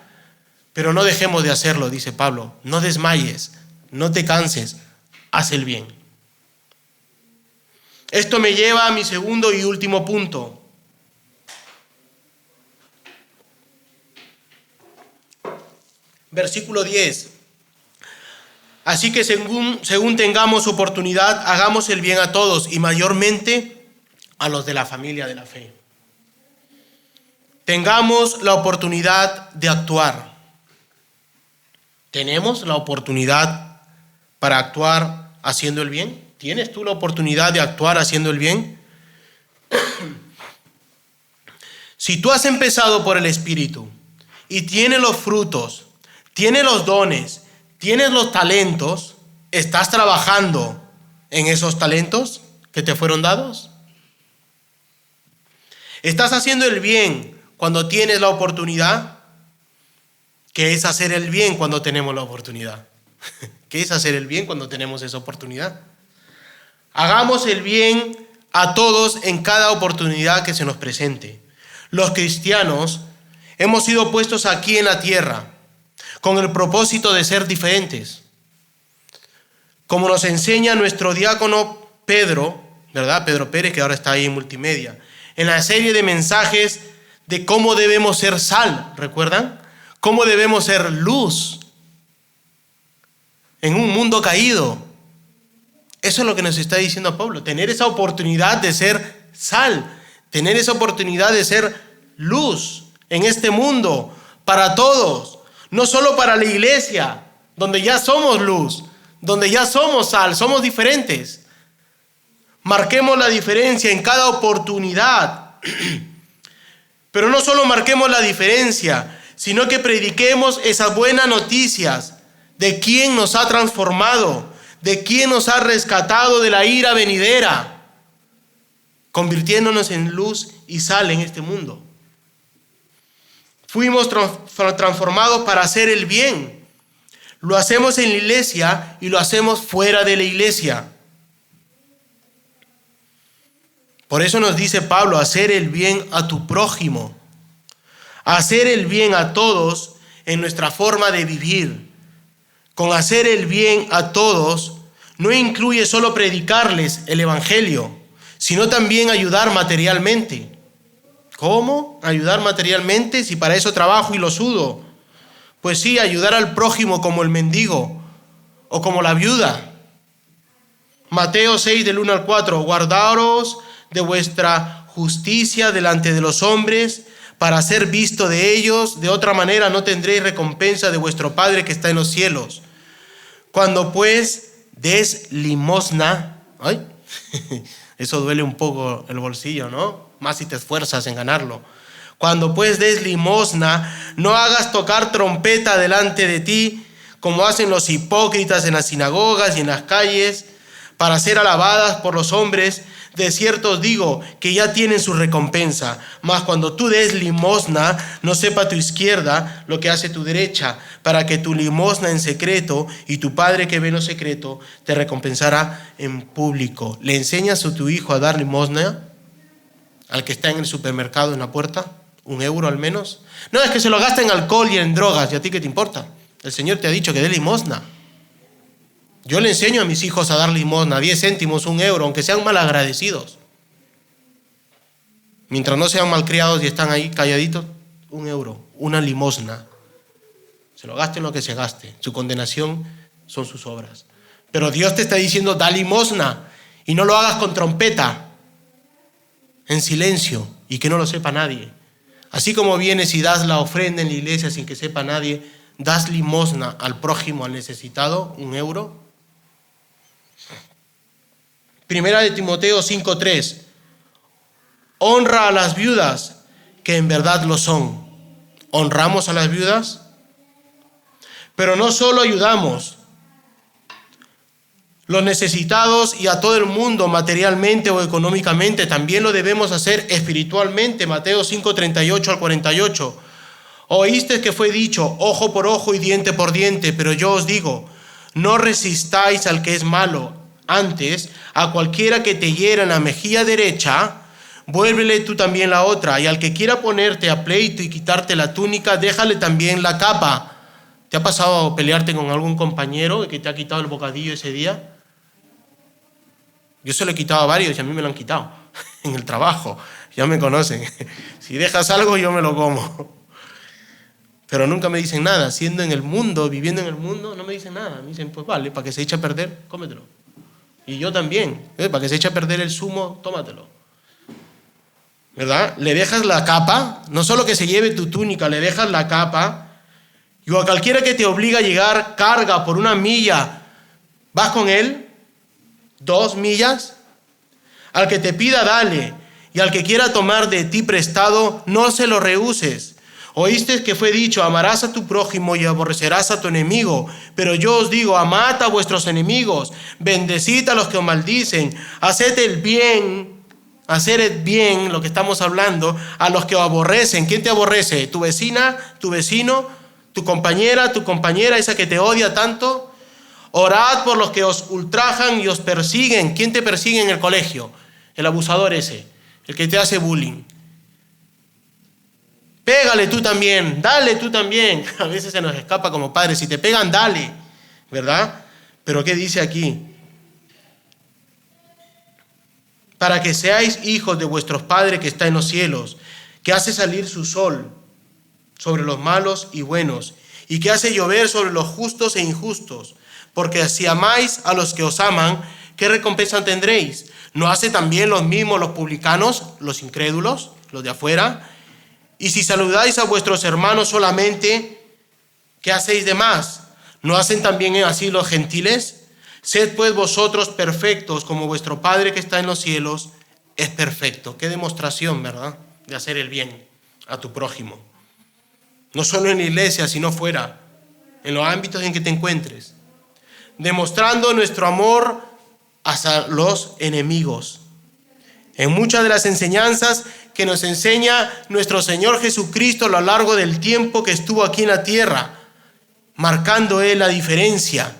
pero no dejemos de hacerlo, dice Pablo. No desmayes, no te canses, haz el bien. Esto me lleva a mi segundo y último punto. Versículo 10. Así que según tengamos oportunidad, hagamos el bien a todos y mayormente a los de la familia de la fe. Tengamos la oportunidad de actuar. ¿Tenemos la oportunidad para actuar haciendo el bien? ¿Tienes tú la oportunidad de actuar haciendo el bien? Si tú has empezado por el Espíritu y tienes los frutos, tienes los dones, tienes los talentos, ¿estás trabajando en esos talentos que te fueron dados? ¿Estás haciendo el bien cuando tienes la oportunidad? ¿Qué es hacer el bien cuando tenemos la oportunidad? ¿Qué es hacer el bien cuando tenemos esa oportunidad? Hagamos el bien a todos en cada oportunidad que se nos presente. Los cristianos hemos sido puestos aquí en la tierra con el propósito de ser diferentes. Como nos enseña nuestro diácono Pedro, ¿verdad? Pedro Pérez, que ahora está ahí en Multimedia, en la serie de mensajes de cómo debemos ser sal, ¿recuerdan? Cómo debemos ser luz en un mundo caído. Eso es lo que nos está diciendo Pablo, tener esa oportunidad de ser sal, tener esa oportunidad de ser luz en este mundo para todos, no solo para la iglesia, donde ya somos luz, donde ya somos sal, somos diferentes. Marquemos la diferencia en cada oportunidad, pero no solo marquemos la diferencia, sino que prediquemos esas buenas noticias de quién nos ha transformado, de quién nos ha rescatado de la ira venidera, convirtiéndonos en luz y sal en este mundo. Fuimos transformados para hacer el bien. Lo hacemos en la iglesia y lo hacemos fuera de la iglesia. Por eso nos dice Pablo, hacer el bien a tu prójimo. Hacer el bien a todos en nuestra forma de vivir. Con hacer el bien a todos no incluye solo predicarles el Evangelio, sino también ayudar materialmente. ¿Cómo? ¿Ayudar materialmente? Si para eso trabajo y lo sudo. Pues sí, ayudar al prójimo como el mendigo o como la viuda. Mateo 6 del 1 al 4. Guardaos de vuestra justicia delante de los hombres para ser visto de ellos. De otra manera no tendréis recompensa de vuestro Padre que está en los cielos. Cuando pues des limosna, ay, eso duele un poco el bolsillo, ¿no? Más si te esfuerzas en ganarlo. Cuando pues des limosna, no hagas tocar trompeta delante de ti, como hacen los hipócritas en las sinagogas y en las calles, para ser alabadas por los hombres. De cierto os digo que ya tienen su recompensa. Mas cuando tú des limosna, no sepa tu izquierda lo que hace tu derecha, para que tu limosna en secreto y tu Padre que ve en lo secreto te recompensará en público. ¿Le enseñas a tu hijo a dar limosna al que está en el supermercado en la puerta? €1 al menos. No, es que se lo gasta en alcohol y en drogas. ¿Y a ti qué te importa? El Señor te ha dicho que dé limosna. Yo le enseño a mis hijos a dar limosna, 10 céntimos, €1, aunque sean malagradecidos. Mientras no sean malcriados y están ahí calladitos, €1, una limosna. Se lo gaste en lo que se gaste. Su condenación son sus obras. Pero Dios te está diciendo, da limosna y no lo hagas con trompeta. en silencio y que no lo sepa nadie. Así como vienes y das la ofrenda en la iglesia sin que sepa nadie, das limosna al prójimo, al necesitado, 1 euro. Primera de Timoteo 5:3. Honra a las viudas, que en verdad lo son. ¿Honramos a las viudas? Pero no solo ayudamos los necesitados y a todo el mundo materialmente o económicamente, también lo debemos hacer espiritualmente. Mateo 5:38 al 48. Oíste que fue dicho, ojo por ojo y diente por diente, pero yo os digo, no resistáis al que es malo. Antes, a cualquiera que te hiera en la mejilla derecha, vuélvele tú también la otra. Y al que quiera ponerte a pleito y quitarte la túnica, déjale también la capa. ¿Te ha pasado pelearte con algún compañero que te ha quitado el bocadillo ese día? Yo se lo he quitado a varios y a mí me lo han quitado en el trabajo. Ya me conocen. Si dejas algo, yo me lo como. Pero nunca me dicen nada. Siendo en el mundo, viviendo en el mundo, no me dicen nada. Me dicen, pues vale, para que se eche a perder, cómetelo. Y yo también. Para que se eche a perder el zumo, tómatelo. ¿Verdad? Le dejas la capa, no solo que se lleve tu túnica, le dejas la capa. Y a cualquiera que te obliga a llegar carga por 1 milla, ¿vas con él? 2 millas. Al que te pida, dale. Y al que quiera tomar de ti prestado, no se lo rehuses. Oíste que fue dicho, amarás a tu prójimo y aborrecerás a tu enemigo. Pero yo os digo, amad a vuestros enemigos, bendecid a los que os maldicen, haced el bien, hacer el bien, lo que estamos hablando, a los que os aborrecen. ¿Quién te aborrece? ¿Tu vecina, tu vecino, tu compañera, esa que te odia tanto? Orad por los que os ultrajan y os persiguen. ¿Quién te persigue en el colegio? El abusador ese, el que te hace bullying. Pégale tú también, dale tú también. A veces se nos escapa como padres. Si te pegan, dale, ¿verdad? Pero ¿qué dice aquí? Para que seáis hijos de vuestro Padre que está en los cielos, que hace salir su sol sobre los malos y buenos, y que hace llover sobre los justos e injustos. Porque si amáis a los que os aman, ¿qué recompensa tendréis? ¿No hace también los mismos los publicanos, los incrédulos, los de afuera? Y si saludáis a vuestros hermanos solamente, ¿qué hacéis de más? ¿No hacen también así los gentiles? Sed pues vosotros perfectos, como vuestro Padre que está en los cielos es perfecto. Qué demostración, ¿verdad?, de hacer el bien a tu prójimo. No solo en la iglesia, sino fuera, en los ámbitos en que te encuentres. Demostrando nuestro amor hacia los enemigos. En muchas de las enseñanzas que nos enseña nuestro Señor Jesucristo a lo largo del tiempo que estuvo aquí en la tierra, marcando Él la diferencia.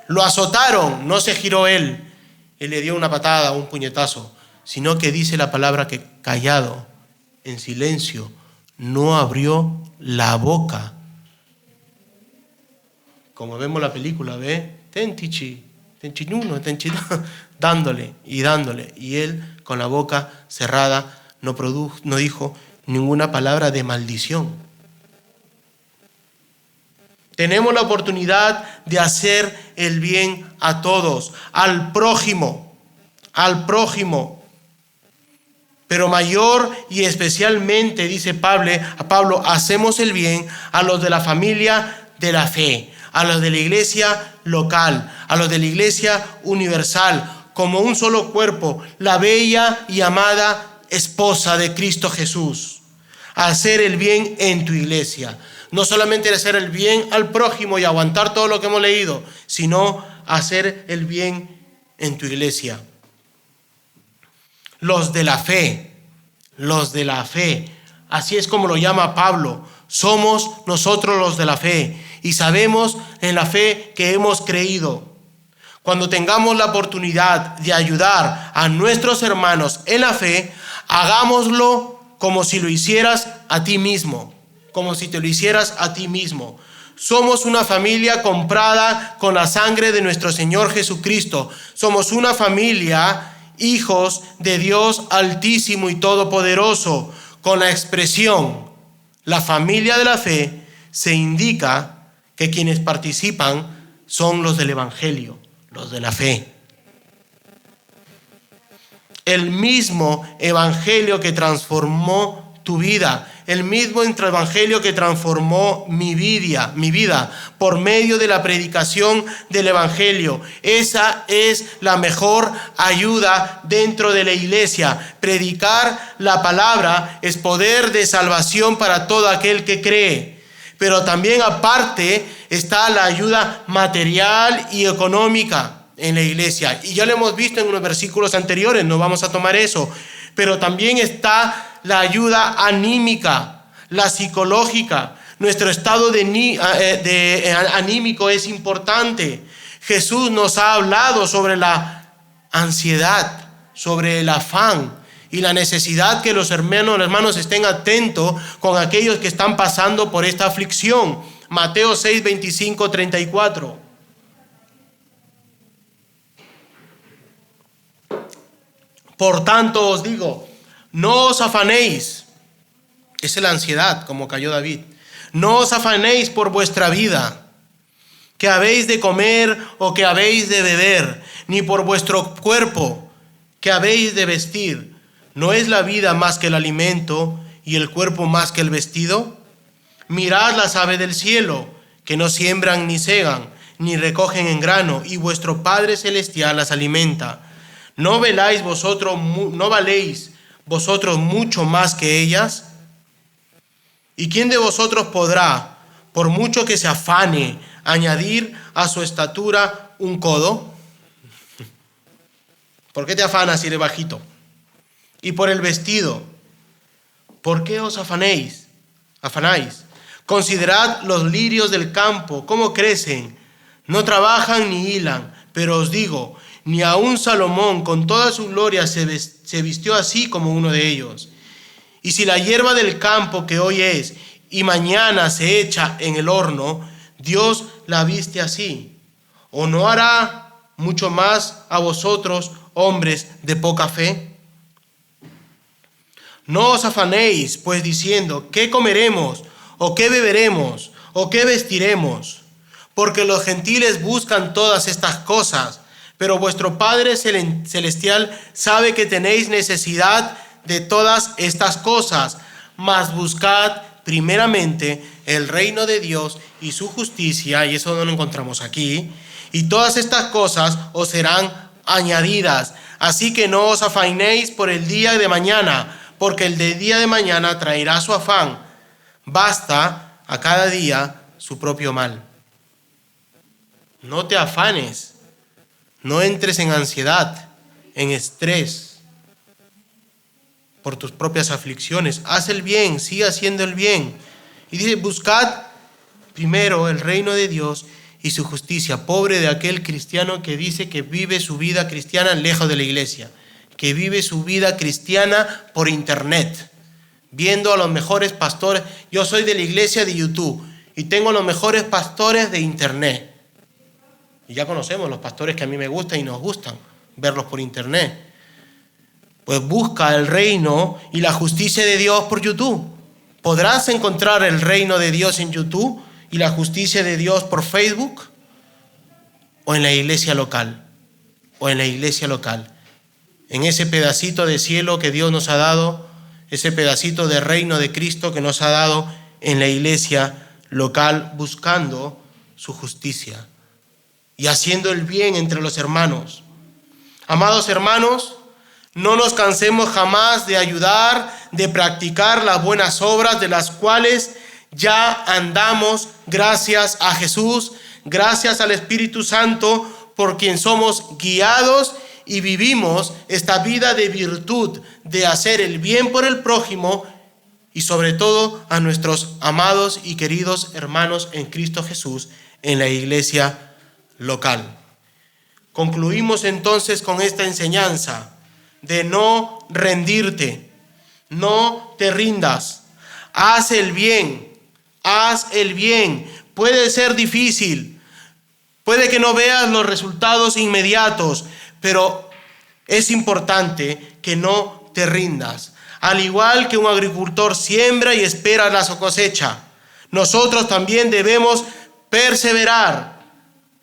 Lo azotaron, no se giró Él le dio una patada, un puñetazo, sino que dice la palabra que callado, en silencio, no abrió la boca. Como vemos la película, ¿ve? Dándole y dándole. Y Él con la boca cerrada no dijo ninguna palabra de maldición. Tenemos la oportunidad de hacer el bien a todos, al prójimo. Pero mayor y especialmente, dice Pablo, hacemos el bien a los de la familia de la fe, a los de la iglesia local, a los de la iglesia universal, como un solo cuerpo, la bella y amada esposa de Cristo Jesús. Hacer el bien en tu iglesia. No solamente hacer el bien al prójimo y aguantar todo lo que hemos leído, sino hacer el bien en tu iglesia. Los de la fe. Así es como lo llama Pablo. Somos nosotros los de la fe y sabemos en la fe que hemos creído. Cuando tengamos la oportunidad de ayudar a nuestros hermanos en la fe, hagámoslo como si lo hicieras a ti mismo. Como si te lo hicieras a ti mismo. Somos una familia comprada con la sangre de nuestro Señor Jesucristo. Somos una familia, hijos de Dios Altísimo y Todopoderoso. Con la expresión, la familia de la fe, se indica que quienes participan son los del Evangelio, los de la fe. el mismo evangelio que transformó tu vida, el mismo evangelio que transformó mi vida por medio de la predicación del evangelio. Esa es la mejor ayuda dentro de la iglesia. Predicar la palabra es poder de salvación para todo aquel que cree. Pero también aparte está la ayuda material y económica en la iglesia. Y ya lo hemos visto en unos versículos anteriores, no vamos a tomar eso. Pero también está la ayuda anímica, la psicológica. Nuestro estado anímico es importante. Jesús nos ha hablado sobre la ansiedad, sobre el afán y la necesidad que los hermanos estén atentos con aquellos que están pasando por esta aflicción. Mateo 6, 25, 34. Por tanto os digo, no os afanéis. Esa es la ansiedad, como cayó David. No os afanéis por vuestra vida, que habéis de comer o que habéis de beber, ni por vuestro cuerpo, que habéis de vestir. ¿No es la vida más que el alimento y el cuerpo más que el vestido? Mirad las aves del cielo, que no siembran ni segan, ni recogen en grano, y vuestro Padre Celestial las alimenta. ¿No valéis vosotros mucho más que ellas? ¿Y quién de vosotros podrá, por mucho que se afane, añadir a su estatura un codo? ¿Por qué te afanas si eres bajito? Y por el vestido, ¿por qué os afanáis? Considerad los lirios del campo, cómo crecen, no trabajan ni hilan, pero os digo, ni aun Salomón con toda su gloria se vistió así como uno de ellos. Y si la hierba del campo que hoy es y mañana se echa en el horno, Dios la viste así, ¿o no hará mucho más a vosotros, hombres de poca fe? No os afanéis, pues, diciendo, ¿qué comeremos? ¿O qué beberemos? ¿O qué vestiremos? Porque los gentiles buscan todas estas cosas, pero vuestro Padre Celestial sabe que tenéis necesidad de todas estas cosas. Mas buscad primeramente el reino de Dios y su justicia, y eso no lo encontramos aquí, y todas estas cosas os serán añadidas. Así que no os afanéis por el día de mañana, porque el de día de mañana traerá su afán. Basta a cada día su propio mal. No te afanes, no entres en ansiedad, en estrés por tus propias aflicciones. Haz el bien, sigue haciendo el bien. Y dice, buscad primero el reino de Dios y su justicia. Pobre de aquel cristiano que dice que vive su vida cristiana lejos de la iglesia, que vive su vida cristiana por internet, viendo a los mejores pastores. Yo soy de la iglesia de YouTube y tengo los mejores pastores de internet. Y ya conocemos los pastores que a mí me gustan y nos gustan verlos por internet. Pues busca el reino y la justicia de Dios por YouTube. ¿Podrás encontrar el reino de Dios en YouTube y la justicia de Dios por Facebook? ¿O en la iglesia local? En ese pedacito de cielo que Dios nos ha dado, ese pedacito de reino de Cristo que nos ha dado en la iglesia local, buscando su justicia y haciendo el bien entre los hermanos. Amados hermanos, no nos cansemos jamás de ayudar, de practicar las buenas obras de las cuales ya andamos gracias a Jesús, gracias al Espíritu Santo, por quien somos guiados y vivimos esta vida de virtud, de hacer el bien por el prójimo y sobre todo a nuestros amados y queridos hermanos en Cristo Jesús en la iglesia local. Concluimos entonces con esta enseñanza de no rendirte, no te rindas, haz el bien. Puede ser difícil, puede que no veas los resultados inmediatos, pero es importante que no te rindas. Al igual que un agricultor siembra y espera la cosecha, nosotros también debemos perseverar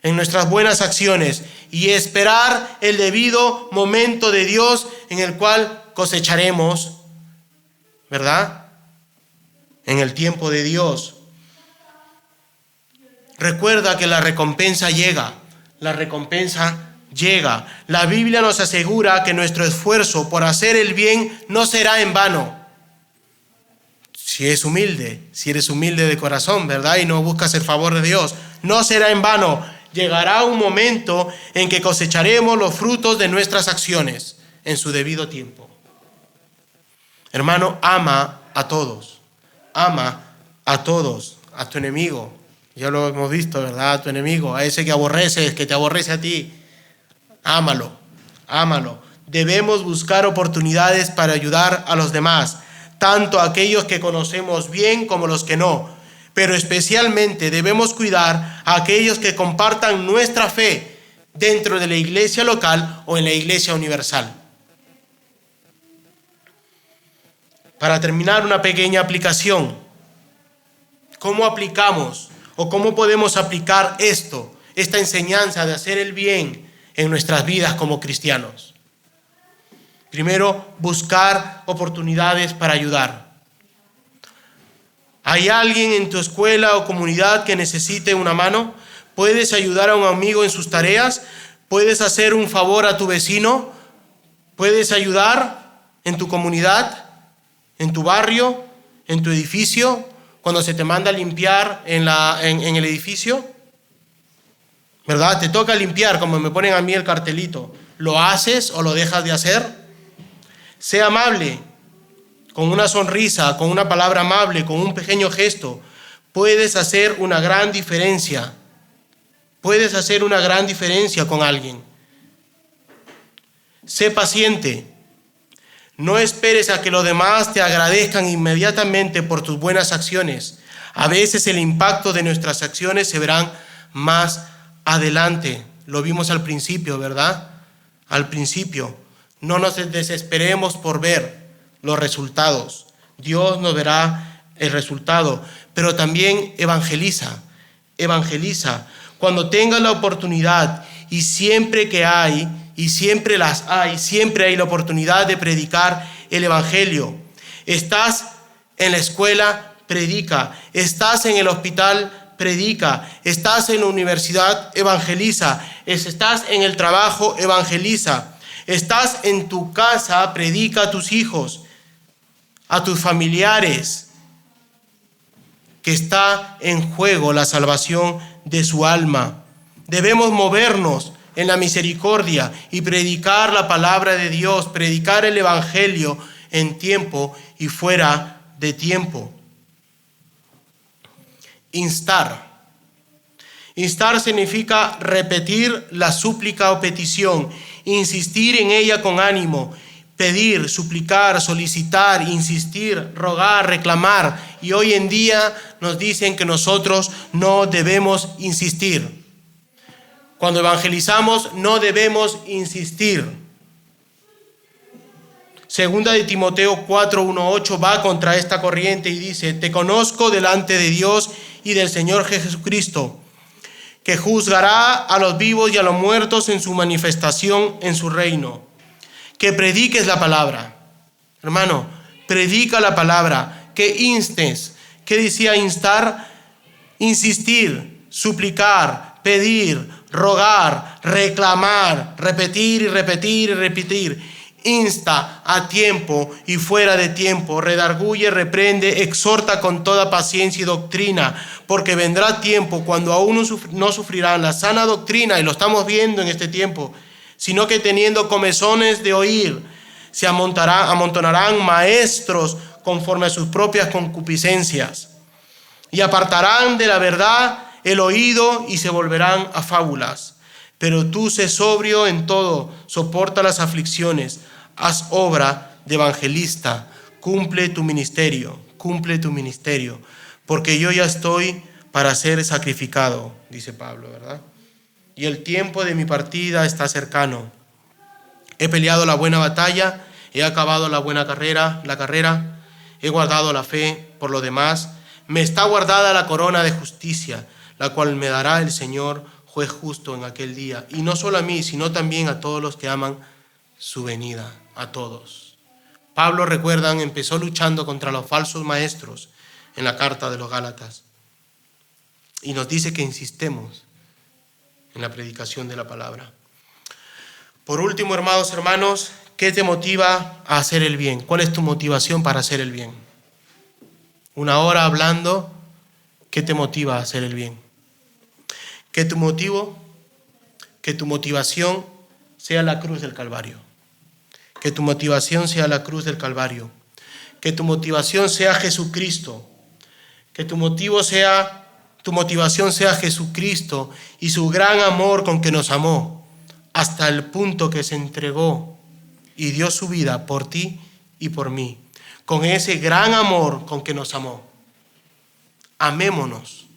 en nuestras buenas acciones y esperar el debido momento de Dios en el cual cosecharemos, ¿verdad? En el tiempo de Dios. Recuerda que la recompensa llega. La recompensa llega. La Biblia nos asegura que nuestro esfuerzo por hacer el bien no será en vano. Si eres humilde de corazón, ¿verdad? Y no buscas el favor de Dios, no será en vano. Llegará un momento en que cosecharemos los frutos de nuestras acciones en su debido tiempo. Hermano, ama a todos. Ama a todos, a tu enemigo. Ya lo hemos visto, ¿verdad? A tu enemigo, a ese que aborreces, que te aborrece a ti. Ámalo, ámalo. Debemos buscar oportunidades para ayudar a los demás, tanto a aquellos que conocemos bien como los que no. Pero especialmente debemos cuidar a aquellos que compartan nuestra fe dentro de la iglesia local o en la iglesia universal. Para terminar, una pequeña aplicación. ¿Cómo aplicamos o cómo podemos aplicar esta enseñanza de hacer el bien en nuestras vidas como cristianos? Primero, buscar oportunidades para ayudar. ¿Hay alguien en tu escuela o comunidad que necesite una mano? ¿Puedes ayudar a un amigo en sus tareas? ¿Puedes hacer un favor a tu vecino? ¿Puedes ayudar en tu comunidad, en tu barrio, en tu edificio, cuando se te manda a limpiar en el edificio? ¿Verdad? Te toca limpiar, como me ponen a mí el cartelito. ¿Lo haces o lo dejas de hacer? Sea amable, con una sonrisa, con una palabra amable, con un pequeño gesto. Puedes hacer una gran diferencia. Puedes hacer una gran diferencia con alguien. Sé paciente. No esperes a que los demás te agradezcan inmediatamente por tus buenas acciones. A veces el impacto de nuestras acciones se verán más adelante. Lo vimos al principio, ¿verdad? Al principio. No nos desesperemos por ver los resultados. Dios nos verá el resultado, pero también evangeliza. Evangeliza. Cuando tengas la oportunidad, y siempre que hay, y siempre las hay, siempre hay la oportunidad de predicar el evangelio. Estás en la escuela, predica. Estás en el hospital, predica. Estás en la universidad, evangeliza. Estás en el trabajo, evangeliza. Estás en tu casa, predica a tus hijos, a tus familiares, que está en juego la salvación de su alma. Debemos movernos en la misericordia y predicar la palabra de Dios, predicar el evangelio en tiempo y fuera de tiempo. Instar. Instar significa repetir la súplica o petición, insistir en ella con ánimo, pedir, suplicar, solicitar, insistir, rogar, reclamar. Y hoy en día nos dicen que nosotros no debemos insistir. Cuando evangelizamos no debemos insistir. Segunda de Timoteo 4:1-8 va contra esta corriente y dice: te conozco delante de Dios y del Señor Jesucristo, que juzgará a los vivos y a los muertos en su manifestación en su reino. Que prediques la palabra. Hermano, predica la palabra. Que instes. ¿Qué decía instar? Insistir, suplicar, pedir, rogar, reclamar, repetir y repetir y repetir. Insta a tiempo y fuera de tiempo, redarguye, reprende, exhorta con toda paciencia y doctrina, porque vendrá tiempo cuando aún no sufrirán la sana doctrina, y lo estamos viendo en este tiempo, sino que teniendo comezones de oír, se amontonarán maestros conforme a sus propias concupiscencias, y apartarán de la verdad el oído y se volverán a fábulas. Pero tú sé sobrio en todo, soporta las aflicciones, haz obra de evangelista, cumple tu ministerio, porque yo ya estoy para ser sacrificado, dice Pablo, ¿verdad? Y el tiempo de mi partida está cercano. He peleado la buena batalla, he acabado la carrera, he guardado la fe. Por lo demás, me está guardada la corona de justicia, la cual me dará el Señor, juez justo en aquel día. Y no solo a mí, sino también a todos los que aman su venida, a todos. Pablo, recuerdan, empezó luchando contra los falsos maestros en la carta de los Gálatas. Y nos dice que insistemos en la predicación de la palabra. Por último, hermanos, ¿qué te motiva a hacer el bien? ¿Cuál es tu motivación para hacer el bien? Una hora hablando, ¿qué te motiva a hacer el bien? Que tu motivación sea la cruz del Calvario. Que tu motivación sea la cruz del Calvario. Que tu motivación sea Jesucristo. Que tu motivación sea Jesucristo y su gran amor con que nos amó, hasta el punto que se entregó y dio su vida por ti y por mí. Con ese gran amor con que nos amó. Amémonos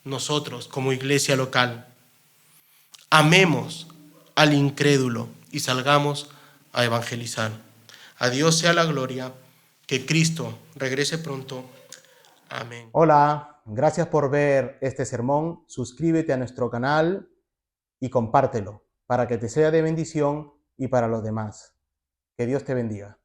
nosotros como iglesia local. Amemos al incrédulo y salgamos a evangelizar. A Dios sea la gloria, que Cristo regrese pronto. Amén. Hola, gracias por ver este sermón. Suscríbete a nuestro canal y compártelo para que te sea de bendición y para los demás. Que Dios te bendiga.